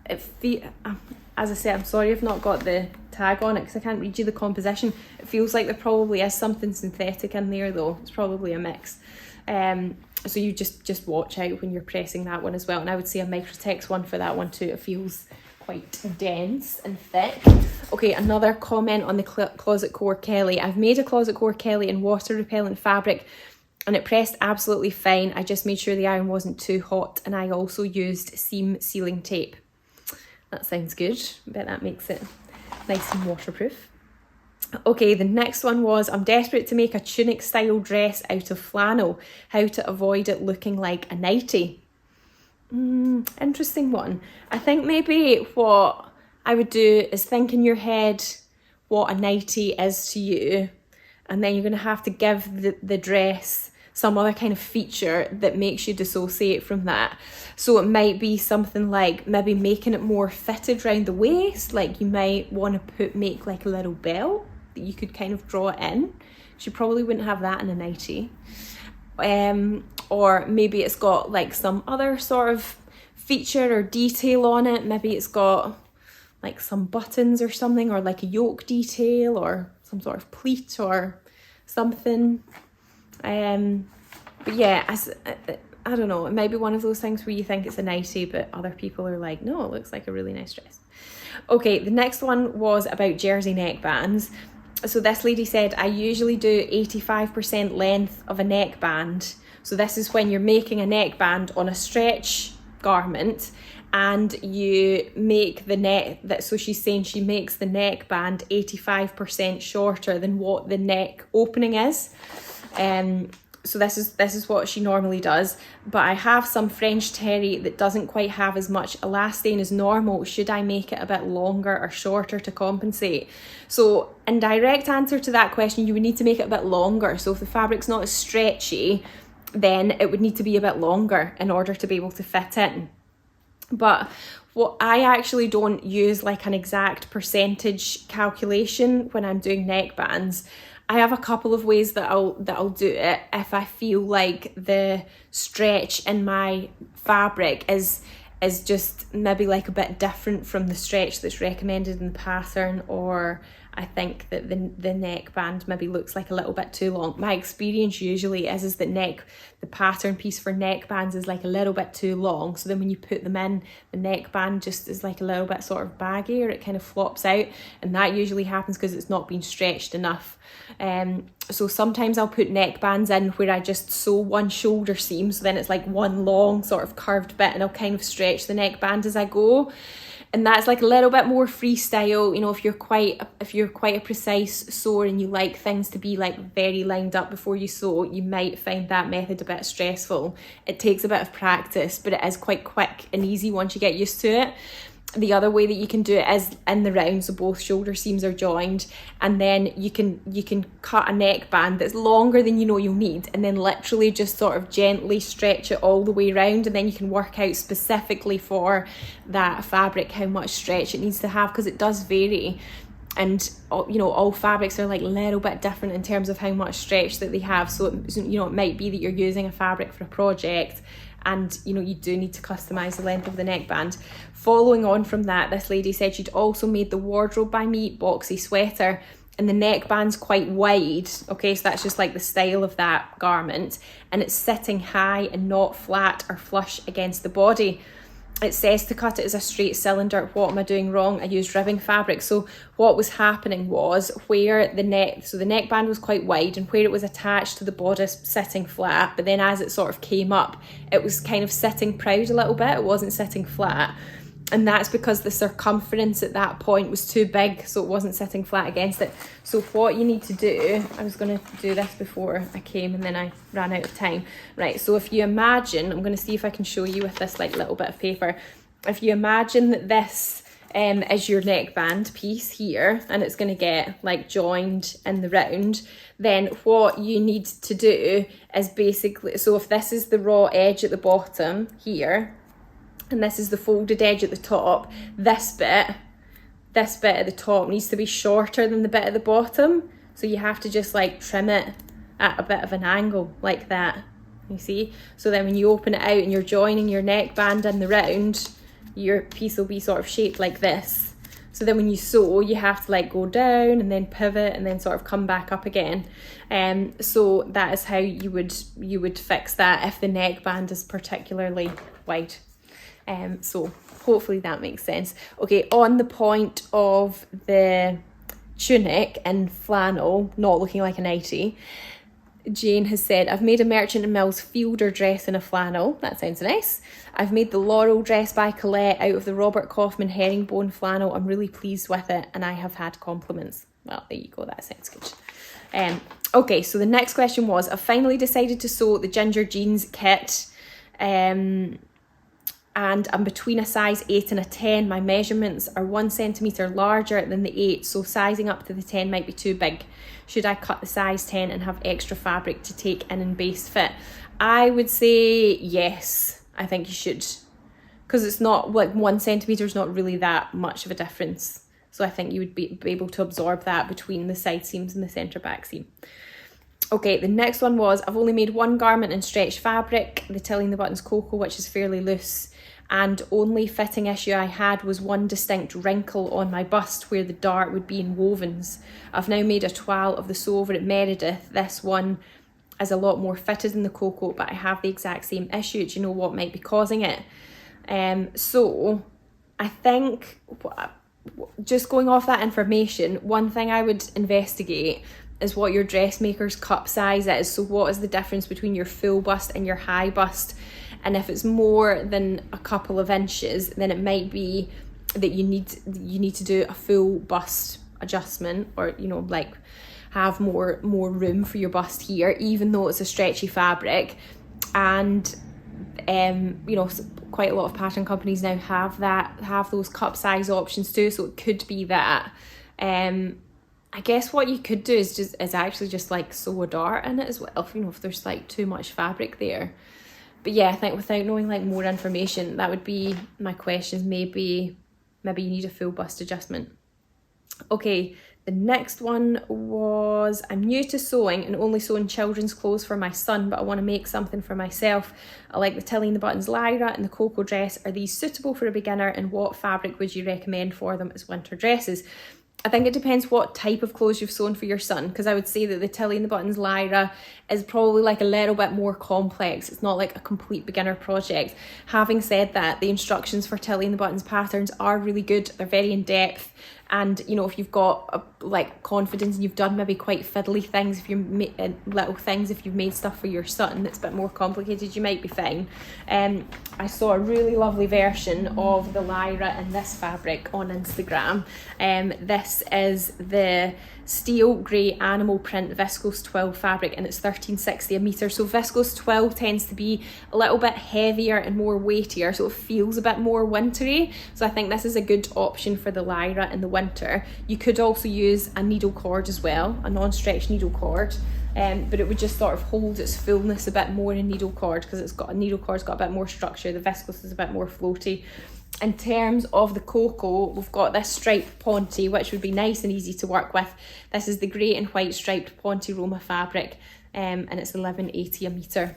As I said, I'm sorry I've not got the tag on it because I can't read you the composition. It feels like there probably is something synthetic in there though. It's probably a mix. So you just watch out when you're pressing that one as well. And I would say a Microtex one for that one too. It feels quite dense and thick. Okay, another comment on the Closet Core Kelly. I've made a Closet Core Kelly in water repellent fabric and it pressed absolutely fine. I just made sure the iron wasn't too hot, and I also used seam sealing tape. That sounds good. I bet that makes it nice and waterproof. Okay, the next one was, I'm desperate to make a tunic style dress out of flannel. How to avoid it looking like a nightie. Interesting one. I think maybe what I would do is think in your head what a nightie is to you, and then you're going to have to give the dress some other kind of feature that makes you dissociate from that. So it might be something like maybe making it more fitted around the waist, like you might want to make like a little belt that you could kind of draw it in. You probably wouldn't have that in a nightie. Or maybe it's got like some other sort of feature or detail on it. Maybe it's got like some buttons or something, or like a yoke detail or some sort of pleat or something. But yeah, I don't know, it might be one of those things where you think it's a nightie, but other people are like, no, it looks like a really nice dress. Okay, the next one was about jersey neckbands. So this lady said, I usually do 85% length of a neckband. So this is when you're making a neckband on a stretch garment and you make the neck, so she's saying she makes the neckband 85% shorter than what the neck opening is. So this is what she normally does, but I have some French terry that doesn't quite have as much elastane as normal. Should I make it a bit longer or shorter to compensate? So in direct answer to that question, you would need to make it a bit longer. So if the fabric's not as stretchy, then it would need to be a bit longer in order to be able to fit in. But what I actually don't use like an exact percentage calculation when I'm doing neckbands. I have a couple of ways that I'll do it if I feel like the stretch in my fabric is just maybe like a bit different from the stretch that's recommended in the pattern, or I think that the neckband maybe looks like a little bit too long. My experience usually is that the pattern piece for neckbands is like a little bit too long, so then when you put them in, the neckband just is like a little bit sort of baggy, or it kind of flops out, and that usually happens because it's not been stretched enough. So sometimes I'll put neckbands in where I just sew one shoulder seam, so then it's like one long sort of curved bit, and I'll kind of stretch the neckband as I go. And that's like a little bit more freestyle, you know, if you're quite a precise sewer and you like things to be like very lined up before you sew, you might find that method a bit stressful. It takes a bit of practice, but it is quite quick and easy once you get used to it. The other way that you can do it is in the round, so both shoulder seams are joined, and then you can cut a neckband that's longer than you know you'll need, and then literally just sort of gently stretch it all the way around, and then you can work out specifically for that fabric how much stretch it needs to have, because it does vary. And you know, all fabrics are like a little bit different in terms of how much stretch that they have. So you know, it might be that you're using a fabric for a project and you know you do need to customize the length of the neckband. Following on from that, this lady said she'd also made the Wardrobe by Me boxy sweater, and the neckband's quite wide. Okay, so that's just like the style of that garment, and it's sitting high and not flat or flush against the body. it says to cut it as a straight cylinder. What am I doing wrong? I used ribbing fabric. So what was happening was where the neckband was quite wide and where it was attached to the bodice sitting flat, but then as it sort of came up, it was kind of sitting proud a little bit. It wasn't sitting flat. And that's because the circumference at that point was too big, so it wasn't sitting flat against it. So what you need to do, I was going to do this before I came and then I ran out of time. Right, so if you imagine, I'm going to see if I can show you with this like little bit of paper. If you imagine that this is your neckband piece here, and it's going to get like joined in the round, then what you need to do is basically, so if this is the raw edge at the bottom here, and this is the folded edge at the top, this bit at the top needs to be shorter than the bit at the bottom. So you have to just like trim it at a bit of an angle like that, you see? So then when you open it out and you're joining your neckband in the round, your piece will be sort of shaped like this. So then when you sew, you have to like go down and then pivot and then sort of come back up again. So that is how you would fix that if the neckband is particularly wide. So hopefully that makes sense. Okay, on the point of the tunic and flannel not looking like a nightie, Jane has said, I've made a Merchant and Mills fielder dress in a flannel. That sounds nice. I've made the Laurel dress by Colette out of the Robert Kaufman herringbone flannel. I'm really pleased with it and I have had compliments. Well, there you go, that sounds good. Okay, so the next question was, I've finally decided to sew the ginger jeans kit. And I'm between a size 8 and a 10. My measurements are 1 centimetre larger than the 8, so sizing up to the 10 might be too big. Should I cut the size 10 and have extra fabric to take in and baste fit? I would say yes, I think you should. Because it's not, like 1 centimetre is not really that much of a difference. So I think you would be able to absorb that between the side seams and the centre back seam. Okay, the next one was, I've only made one garment in stretch fabric, the Tilling the Buttons Coco, which is fairly loose. And only fitting issue I had was one distinct wrinkle on my bust where the dart would be in wovens. I've now made a toile of the sew over at Meredith. This one is a lot more fitted than the Coco, but I have the exact same issue. Do you know what might be causing it? So I think, just going off that information, one thing I would investigate is what your dressmaker's cup size is. So what is the difference between your full bust and your high bust? And if it's more than a couple of inches, then it might be that you need to do a full bust adjustment, or like have more room for your bust here, even though it's a stretchy fabric. And quite a lot of pattern companies now have those cup size options too. So it could be that. I guess what you could do is actually just like sew a dart in it as well, if there's like too much fabric there. But yeah, I think without knowing like more information, that would be my questions. Maybe you need a full bust adjustment. Okay, the next one was, I'm new to sewing and only sewing children's clothes for my son, but I want to make something for myself. I like the Tilling the Buttons Lyra and the Coco dress. Are these suitable for a beginner, and what fabric would you recommend for them as winter dresses? I think it depends what type of clothes you've sewn for your son, because I would say that the Tilling the Buttons Lyra is probably like a little bit more complex. It's not like a complete beginner project. Having said that, the instructions for Tilling the Buttons patterns are really good. They're very in depth. And if you've got like confidence and you've done maybe quite fiddly things, if you're little things, if you've made stuff for your son that's a bit more complicated, you might be fine. I saw a really lovely version of the Lyra in this fabric on Instagram. This is the steel grey animal print viscose twill fabric, and it's $13.60 a metre. So viscose twill tends to be a little bit heavier and more weightier, so it feels a bit more wintry. So I think this is a good option for the Lyra in the winter. You could also use a needle cord as well, a non-stretch needle cord, but it would just sort of hold its fullness a bit more in needle cord, because a needle cord's got a bit more structure. The viscose is a bit more floaty. In terms of the Coco, we've got this striped ponte, which would be nice and easy to work with. This is the grey and white striped ponte Roma fabric, and it's $11.80 a metre.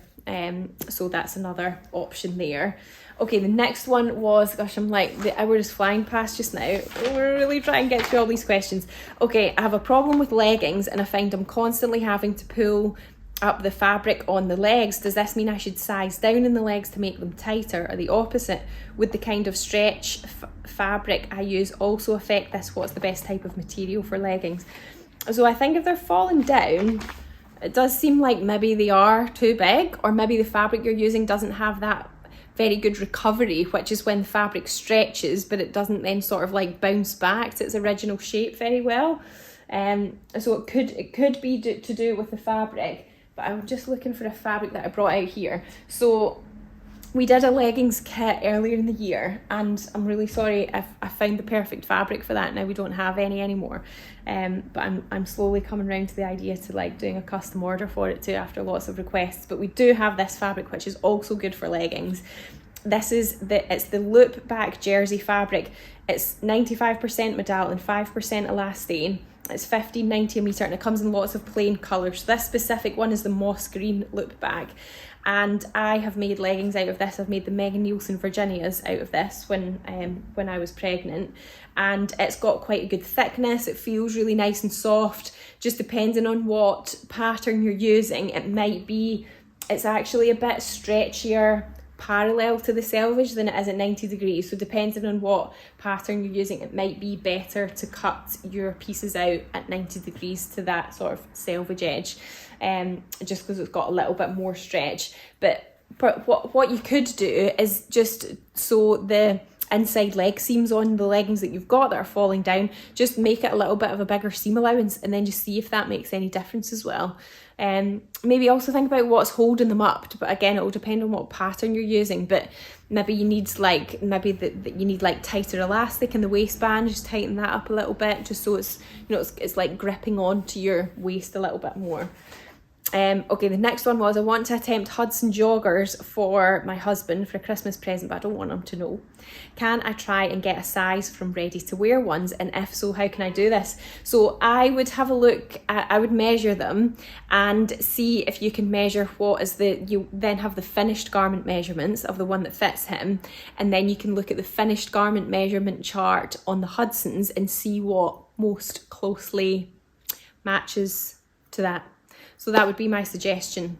So that's another option there. Okay, the next one was, gosh, I'm like, the hour is flying past just now. We're really trying to get through all these questions. Okay, I have a problem with leggings, and I find I'm constantly having to pull up the fabric on the legs, does this mean I should size down in the legs to make them tighter, or the opposite? Would the kind of stretch fabric I use also affect this? What's the best type of material for leggings? So I think if they're falling down, it does seem like maybe they are too big, or maybe the fabric you're using doesn't have that very good recovery, which is when the fabric stretches but it doesn't then sort of like bounce back to its original shape very well. So it could be to do with the fabric. But I'm just looking for a fabric that I brought out here. So we did a leggings kit earlier in the year, and I'm really sorry if I found the perfect fabric for that. Now we don't have any anymore. But I'm slowly coming around to the idea to like doing a custom order for it too, after lots of requests. But we do have this fabric, which is also good for leggings. It's the loop back jersey fabric. It's 95% modal and 5% elastane. It's $15.90 a metre, and it comes in lots of plain colours. So this specific one is the moss green loop back, and I have made leggings out of this. I've made the Megan Nielsen Virginias out of this when I was pregnant, and it's got quite a good thickness. It feels really nice and soft. Just depending on what pattern you're using, it's actually a bit stretchier parallel to the selvage than it is at 90 degrees. So depending on what pattern you're using, it might be better to cut your pieces out at 90 degrees to that sort of selvage edge, just because it's got a little bit more stretch. But what you could do is just sew the inside leg seams on the leggings that you've got that are falling down. Just make it a little bit of a bigger seam allowance, and then just see if that makes any difference as well. Maybe also think about what's holding them up, but again, it will depend on what pattern you're using. But maybe you need tighter elastic in the waistband. Just tighten that up a little bit, just so it's like gripping onto your waist a little bit more. Okay, the next one was, I want to attempt Hudson joggers for my husband for a Christmas present, but I don't want him to know. Can I try and get a size from ready to wear ones? And if so, how can I do this? So I would have a look at, I would measure them and see if you can measure you then have the finished garment measurements of the one that fits him. And then you can look at the finished garment measurement chart on the Hudsons and see what most closely matches to that. So that would be my suggestion.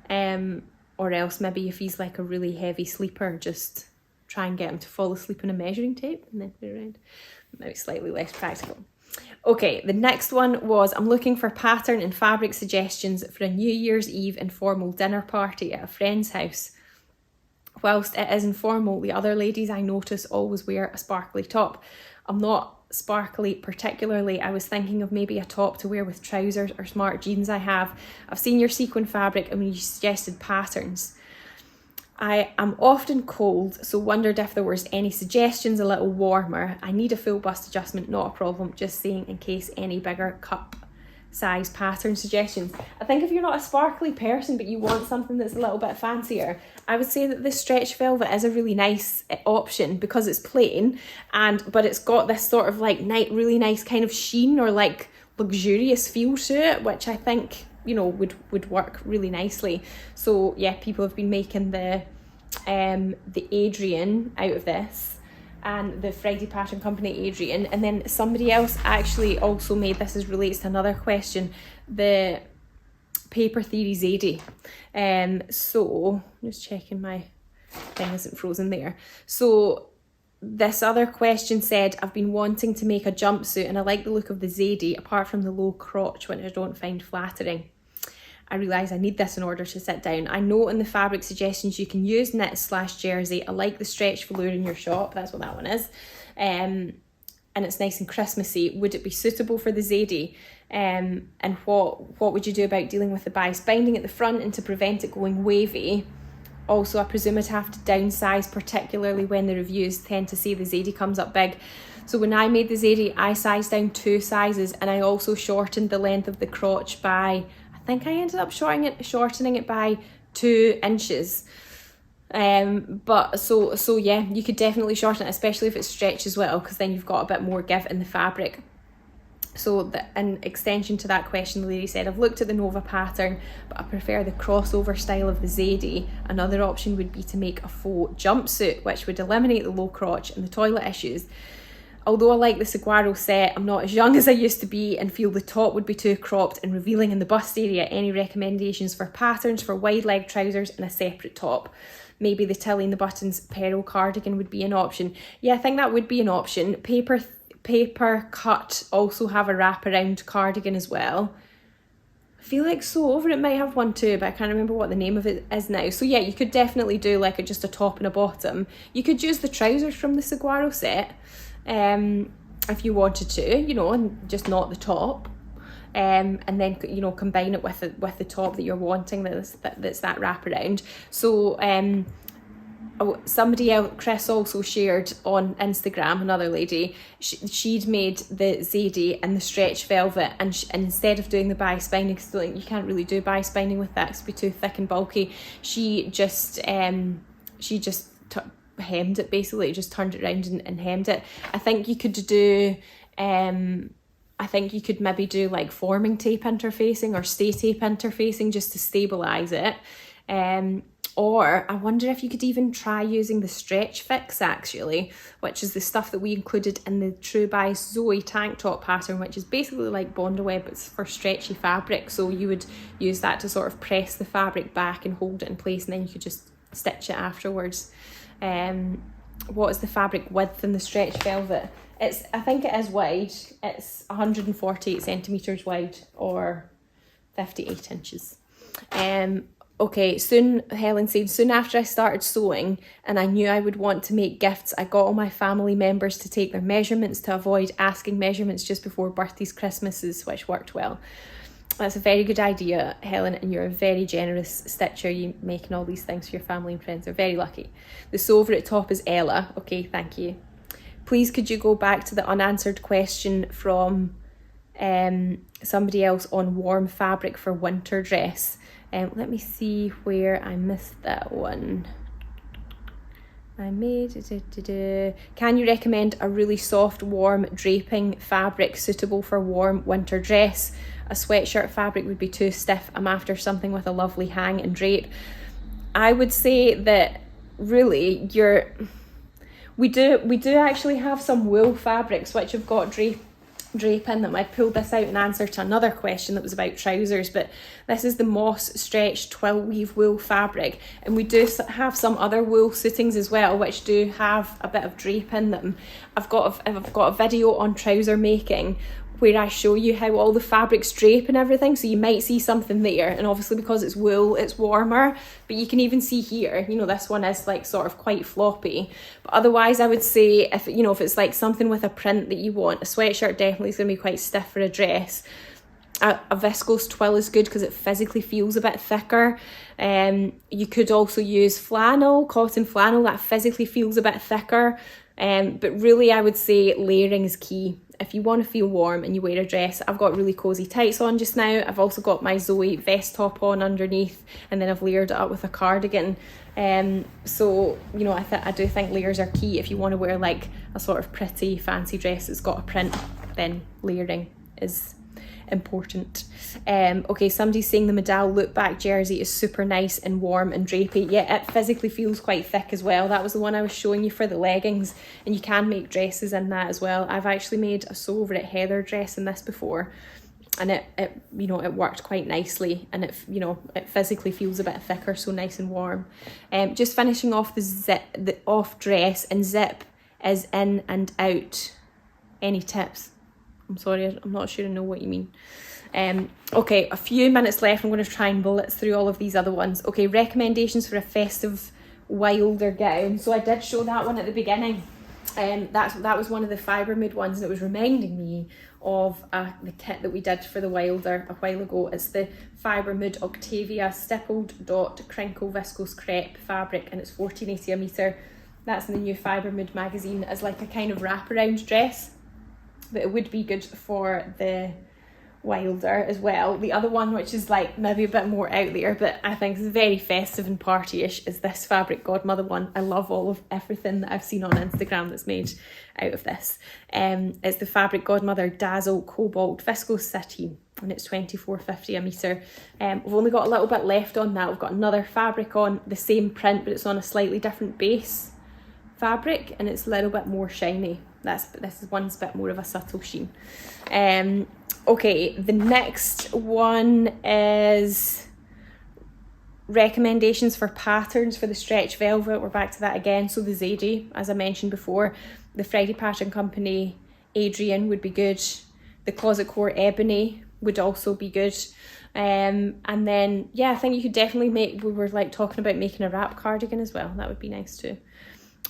Or else maybe if he's like a really heavy sleeper, just try and get him to fall asleep on a measuring tape and then put it around. Maybe slightly less practical. Okay, the next one was, I'm looking for pattern and fabric suggestions for a New Year's Eve informal dinner party at a friend's house. Whilst it is informal, the other ladies I notice always wear a sparkly top. I'm not sparkly particularly. I was thinking of maybe a top to wear with trousers or smart jeans I have. I've seen your sequin fabric and you suggested patterns. I am often cold, so wondered if there was any suggestions a little warmer. I need a full bust adjustment, not a problem, just saying in case any bigger cup size pattern suggestions. I think if you're not a sparkly person but you want something that's a little bit fancier, I would say that this stretch velvet is a really nice option because it's plain but it's got this sort of like really nice kind of sheen or like luxurious feel to it, which I think would work really nicely. So yeah, people have been making the Adrienne out of this, and the Friday Pattern Company Adrienne, and then somebody else actually also made, this is relates to another question, the Paper Theory Zadie. So just checking my thing isn't frozen there. So this other question said, I've been wanting to make a jumpsuit and I like the look of the Zadie apart from the low crotch, which I don't find flattering. I realise I need this in order to sit down. I know in the fabric suggestions you can use knit/jersey. I like the stretch velour in your shop. That's what that one is. And it's nice and Christmassy. Would it be suitable for the Zadie? And what would you do about dealing with the bias binding at the front and to prevent it going wavy? Also, I presume I'd have to downsize, particularly when the reviews tend to say the Zadie comes up big. So when I made the Zadie, I sized down 2 sizes, and I also shortened the length of the crotch by, I think I ended up shortening it by 2 inches. But so yeah, you could definitely shorten it, especially if it's stretched as well, because then you've got a bit more give in the fabric. So in extension to that question, the lady said, I've looked at the Nova pattern, but I prefer the crossover style of the Zadie. Another option would be to make a faux jumpsuit, which would eliminate the low crotch and the toilet issues. Although I like the saguaro set, I'm not as young as I used to be and feel the top would be too cropped and revealing in the bust area. Any recommendations for patterns for wide leg trousers and a separate top? Maybe the tilly and the buttons peril cardigan would be an option. Yeah, I think that would be an option. Paper cut also have a wraparound cardigan as well. I feel like Sew Over It might have one too, but I can't remember what the name of it is now. So yeah, you could definitely do like just a top and a bottom. You could use the trousers from the saguaro set if you wanted to, you know, and just not the top. And then, you know, combine it with the top that you're wanting that's that wraparound. So somebody else, Chris, also shared on Instagram, another lady, she'd made the Zadie and the stretch velvet, and instead of doing the bias binding, because like, you can't really do bias binding with that, it'd be too thick and bulky, she just hemmed it, basically, just turned it around and hemmed it. I think you could do I think you could maybe do like forming tape interfacing or stay tape interfacing just to stabilise it. Or I wonder if you could even try using the stretch fix, actually, which is the stuff that we included in the True by Zoe tank top pattern, which is basically like Bondaweb, but it's for stretchy fabric. So you would use that to sort of press the fabric back and hold it in place, and then you could just stitch it afterwards. What is the fabric width in the stretch velvet? I think it is wide. It's 148 centimetres wide or 58 inches. Okay, Helen said, soon after I started sewing and I knew I would want to make gifts, I got all my family members to take their measurements to avoid asking measurements just before birthdays, Christmases, which worked well. That's a very good idea, Helen, and you're a very generous stitcher. You making all these things for your family and friends. They're very lucky. The Sew Over It top is Ella. Okay, thank you. Please could you go back to the unanswered question from somebody else on warm fabric for winter dress? Let me see where I missed that one. Can you recommend a really soft, warm draping fabric suitable for warm winter dress? A sweatshirt fabric would be too stiff. I'm after something with a lovely hang and drape. I would say that really we do actually have some wool fabrics which have got drape in them. I pulled this out in answer to another question that was about trousers, but this is the Moss Stretch Twill Weave wool fabric, and we do have some other wool suitings as well which do have a bit of drape in them. I've got a video on trouser making where I show you how all the fabrics drape and everything, so you might see something there, and obviously because it's wool it's warmer, but you can even see here, you know, this one is like sort of quite floppy. But otherwise I would say if it's like something with a print that you want, a sweatshirt definitely is going to be quite stiff for a dress. A viscose twill is good because it physically feels a bit thicker. You could also use flannel, cotton flannel, that physically feels a bit thicker. But really I would say layering is key. If you want to feel warm and you wear a dress, I've got really cosy tights on just now. I've also got my Zoe vest top on underneath, and then I've layered it up with a cardigan. So, you know, I do think layers are key. If you want to wear like a sort of pretty fancy dress that's got a print, then layering is important. Okay, somebody's saying the Medal loop back jersey is super nice and warm and drapey. Yeah, it physically feels quite thick as well. That was the one I was showing you for the leggings, and you can make dresses in that as well. I've actually made a Sew Over It heather dress in this before, and it worked quite nicely, and it physically feels a bit thicker, so nice and warm. Just finishing off the off dress, and zip is in and out. Any tips? I'm sorry, I'm not sure I know what you mean. Okay, a few minutes left. I'm going to try and blitz through all of these other ones. Okay, recommendations for a festive wilder gown. So I did show that one at the beginning. That was one of the Fibremood ones, and it was reminding me of the kit that we did for the wilder a while ago. It's the Fibremood Octavia stippled dot crinkle viscose crepe fabric, and it's £14.80 a metre. That's in the new Fibremood magazine as like a kind of wraparound dress, but it would be good for the wilder as well. The other one, which is like maybe a bit more out there, but I think is very festive and partyish, is this Fabric Godmother one. I love everything that I've seen on Instagram that's made out of this. It's the Fabric Godmother Dazzle Cobalt Viscose Sateen, and it's £24.50 a metre. We've only got a little bit left on that. We've got another fabric on the same print, but it's on a slightly different base fabric, and it's a little bit more shiny. this one's a bit more of a subtle sheen. Okay, the next one is recommendations for patterns for the stretch velvet. We're back to that again. So the Zadie, as I mentioned before, the Friday Pattern Company Adrienne would be good. The Closet Core Ebony would also be good. And then, yeah, I think you could definitely make, we were like talking about making a wrap cardigan as well. That would be nice too.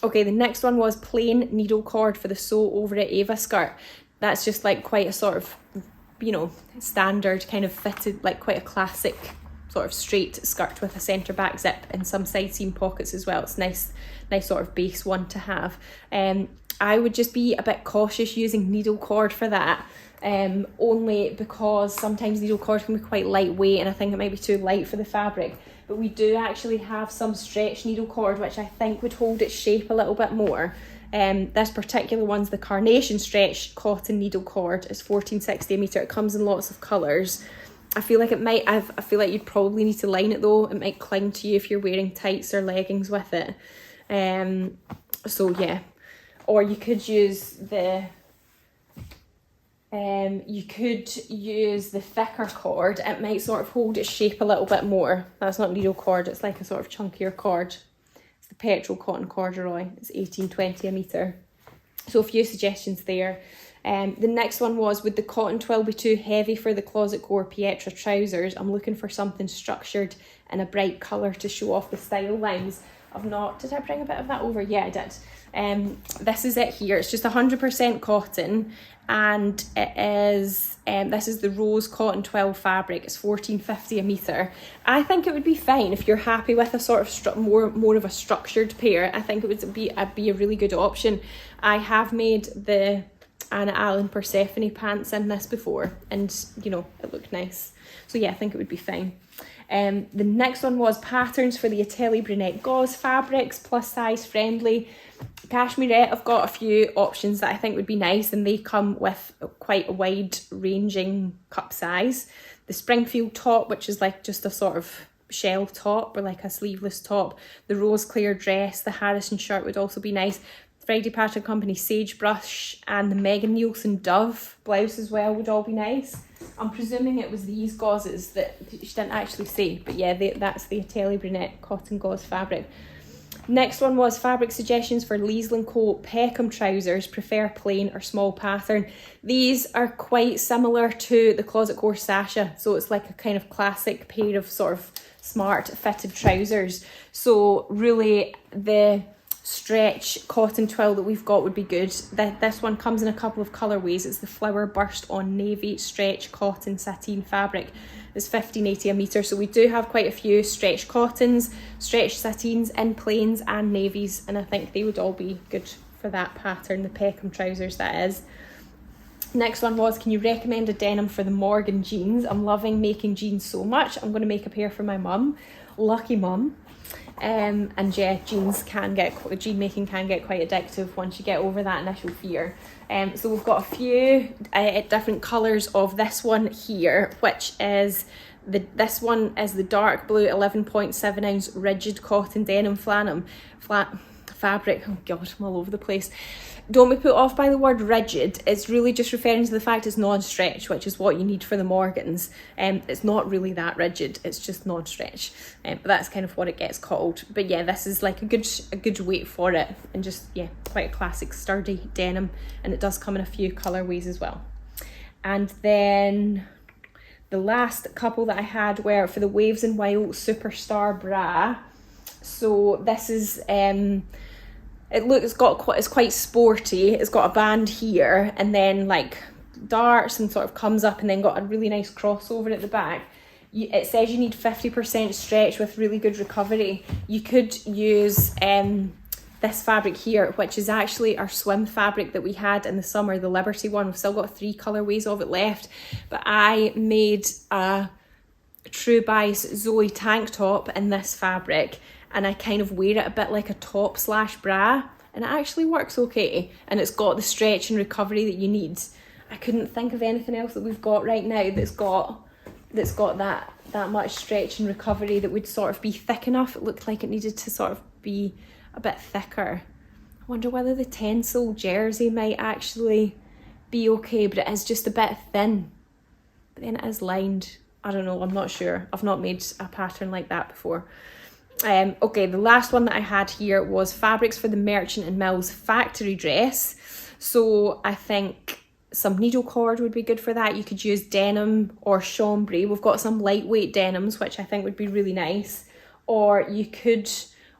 Okay, the next one was plain needle cord for the sew over it Ava skirt. That's just like quite a sort of, you know, standard kind of fitted, like quite a classic sort of straight skirt with a centre back zip and some side seam pockets as well. It's nice sort of base one to have. I would just be a bit cautious using needle cord for that, only because sometimes needle cord can be quite lightweight and I think it might be too light for the fabric. But we do actually have some stretch needle cord which I think would hold its shape a little bit more. This particular one's the Carnation Stretch Cotton Needle Cord. It's $14.60 a metre. It comes in lots of colours. I feel like it might, I feel like you'd probably need to line it though. It might cling to you if you're wearing tights or leggings with it. So yeah. Or you could use the thicker cord. It might sort of hold its shape a little bit more. That's not needle cord, it's like a sort of chunkier cord. It's the Petrol Cotton Corduroy. It's $18.20 a metre. So a few suggestions there. The next one was, would the cotton twill be too heavy for the Closet Core Pietra trousers? I'm looking for something structured in a bright colour to show off the style lines. Did I bring a bit of that over? Yeah, I did. This is it here. It's just 100% cotton and it is, this is the rose cotton twill fabric. It's $14.50 a metre. I think it would be fine if you're happy with a sort of more of a structured pair. I think it would be a really good option. I have made the Anna Allen Persephone pants in this before and you know it looked nice, so yeah, I think it would be fine. The next one was patterns for the Atelier Brunette gauze fabrics, plus size friendly. Cashmerette, I've got a few options that I think would be nice and they come with quite a wide ranging cup size. The Springfield top, which is like just a sort of shell top or like a sleeveless top. The Rose Clare dress, the Harrison shirt would also be nice. Friday Pattern Company Sagebrush and the Megan Nielsen Dove blouse as well would all be nice. I'm presuming it was these gauzes that she didn't actually say, but yeah, that's the Atelier Brunette cotton gauze fabric. Next one was fabric suggestions for Leisland Co Peckham trousers, prefer plain or small pattern. These are quite similar to the Closet Core Sasha, so it's like a kind of classic pair of sort of smart fitted trousers. So really the stretch cotton twill that we've got would be good. This one comes in a couple of colourways. It's the Flower Burst on Navy stretch cotton sateen fabric. It's $15.80 a metre. So we do have quite a few stretch cottons, stretch sateens in plains and navies, and I think they would all be good for that pattern, the Peckham trousers that is. Next one was, can you recommend a denim for the Morgan jeans? I'm loving making jeans so much. I'm going to make a pair for my mum. Lucky mum. And yeah, jean making can get quite addictive once you get over that initial fear. So we've got a few different colours of this one here, which is this one is the dark blue 11.7 ounce rigid cotton denim flannel fabric. Oh god, I'm all over the place. Don't be put off by the word rigid. It's really just referring to the fact it's non-stretch, which is what you need for the Morgans. It's not really that rigid, it's just non-stretch. But that's kind of what it gets called. But yeah, this is like a good weight for it, and just, yeah, quite a classic sturdy denim, and it does come in a few colourways as well. And then the last couple that I had were for the Waves and Wild Superstar bra. So this is it's quite sporty. It's got a band here and then like darts and sort of comes up and then got a really nice crossover at the back. It says you need 50% stretch with really good recovery. You could use this fabric here, which is actually our swim fabric that we had in the summer, the Liberty one. We've still got 3 colourways of it left, but I made a True Bice Zoe tank top in this fabric, and I kind of wear it a bit like a top / bra, and it actually works okay, and it's got the stretch and recovery that you need. I couldn't think of anything else that we've got right now that's got that much stretch and recovery that would sort of be thick enough. It looked like it needed to sort of be a bit thicker. wonder whether the tencel jersey might actually be okay, but it is just a bit thin. But then it is lined. I don't know, I'm not sure. I've not made a pattern like that before. Okay, the last one that I had here was fabrics for the Merchant and Mills factory dress. So I think some needle cord would be good for that. You could use denim or chambray. We've got some lightweight denims, which I think would be really nice. Or you could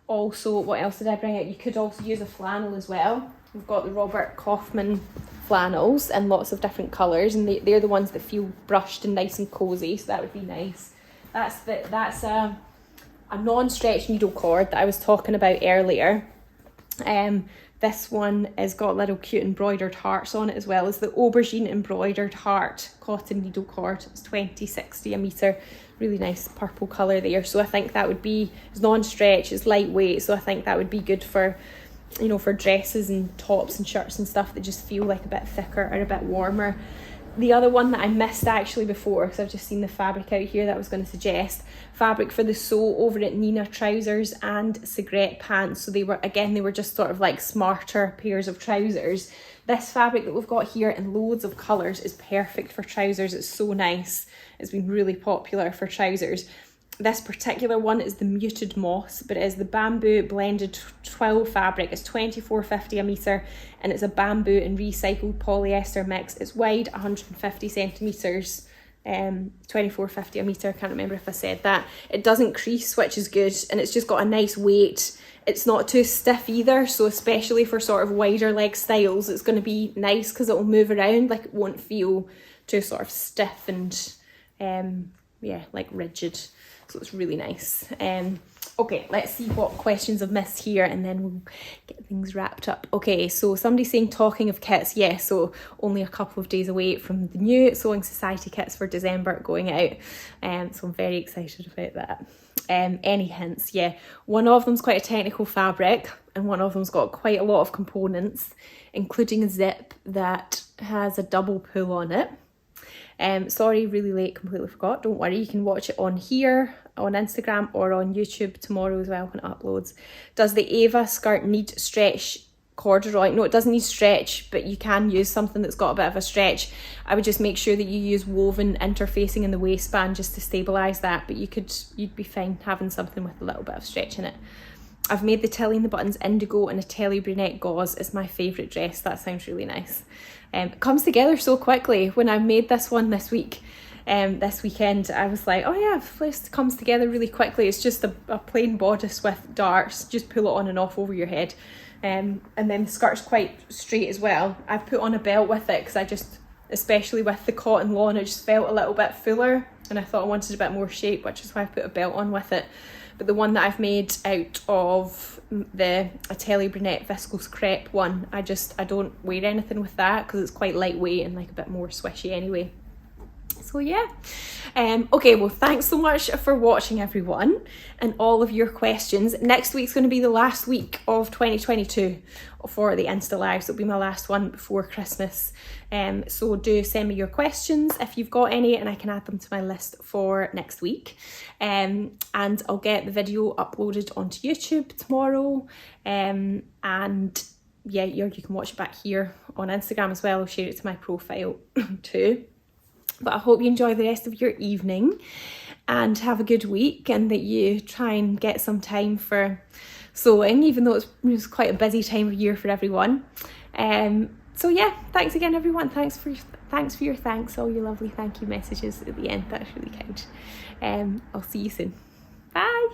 also, what else did I bring out? You could also use a flannel as well. We've got the Robert Kaufman flannels in lots of different colours, and they're the ones that feel brushed and nice and cosy, so that would be nice. That's a non-stretch needle cord that I was talking about earlier. This one has got little cute embroidered hearts on it, as well as the aubergine embroidered heart cotton needle cord. It's 20.60 a metre. Really nice purple colour there. So I think that would be, it's non-stretch, it's lightweight, so I think that would be good for, you know, for dresses and tops and shirts and stuff that just feel like a bit thicker or a bit warmer. The other one that I missed actually before, because I've just seen the fabric out here that I was going to suggest, fabric for the sew over at Nina trousers and cigarette pants. So they were just sort of like smarter pairs of trousers. This fabric that we've got here in loads of colours is perfect for trousers. It's so nice. It's been really popular for trousers. This particular one is the muted moss, but it is the bamboo blended twill fabric. It's 24.50 a metre, and it's a bamboo and recycled polyester mix. It's wide, 150 centimetres, 24.50 a metre. I can't remember if I said that. It doesn't crease, which is good, and it's just got a nice weight. It's not too stiff either, so especially for sort of wider leg styles, it's going to be nice because it will move around. Like, it won't feel too sort of stiff and yeah, like rigid. So it's really nice. Okay, let's see what questions I've missed here, and then we'll get things wrapped up. Okay, so somebody's saying, talking of kits, yeah, so only a couple of days away from the new Sewing Society kits for December going out. So I'm very excited about that. Any hints? Yeah, one of them's quite a technical fabric, and one of them's got quite a lot of components, including a zip that has a double pull on it. Sorry, really late, completely forgot. Don't worry, you can watch it on here, on Instagram, or on YouTube tomorrow as well when it uploads. Does the Ava skirt need stretch corduroy? No, it doesn't need stretch, but you can use something that's got a bit of a stretch. I would just make sure that you use woven interfacing in the waistband just to stabilise that, but you'd be fine having something with a little bit of stretch in it. I've made the Tilly and the buttons indigo and a Telly brunette gauze. It's my favourite dress. That sounds really nice. It comes together so quickly. When I made this one this week, this weekend, I was like, oh yeah, this comes together really quickly. It's just a plain bodice with darts. Just pull it on and off over your head. And then the skirt's quite straight as well. I've put on a belt with it because I just, especially with the cotton lawn, it just felt a little bit fuller, and I thought I wanted a bit more shape, which is why I put a belt on with it. But the one that I've made out of the Telly brunette viscose crepe one, I don't wear anything with that because it's quite lightweight and like a bit more swishy anyway. So yeah, okay, well, thanks so much for watching, everyone, and all of your questions. Next week's going to be the last week of 2022 for the Insta Live, so it'll be my last one before Christmas. So do send me your questions if you've got any, and I can add them to my list for next week. And I'll get the video uploaded onto YouTube tomorrow, and yeah, you can watch it back here on Instagram as well. I'll share it to my profile too. But I hope you enjoy the rest of your evening and have a good week, and that you try and get some time for sewing, even though it's quite a busy time of year for everyone. So yeah, thanks again, everyone. Thanks for your thanks, all your lovely thank you messages at the end. That's really kind. I'll see you soon. Bye.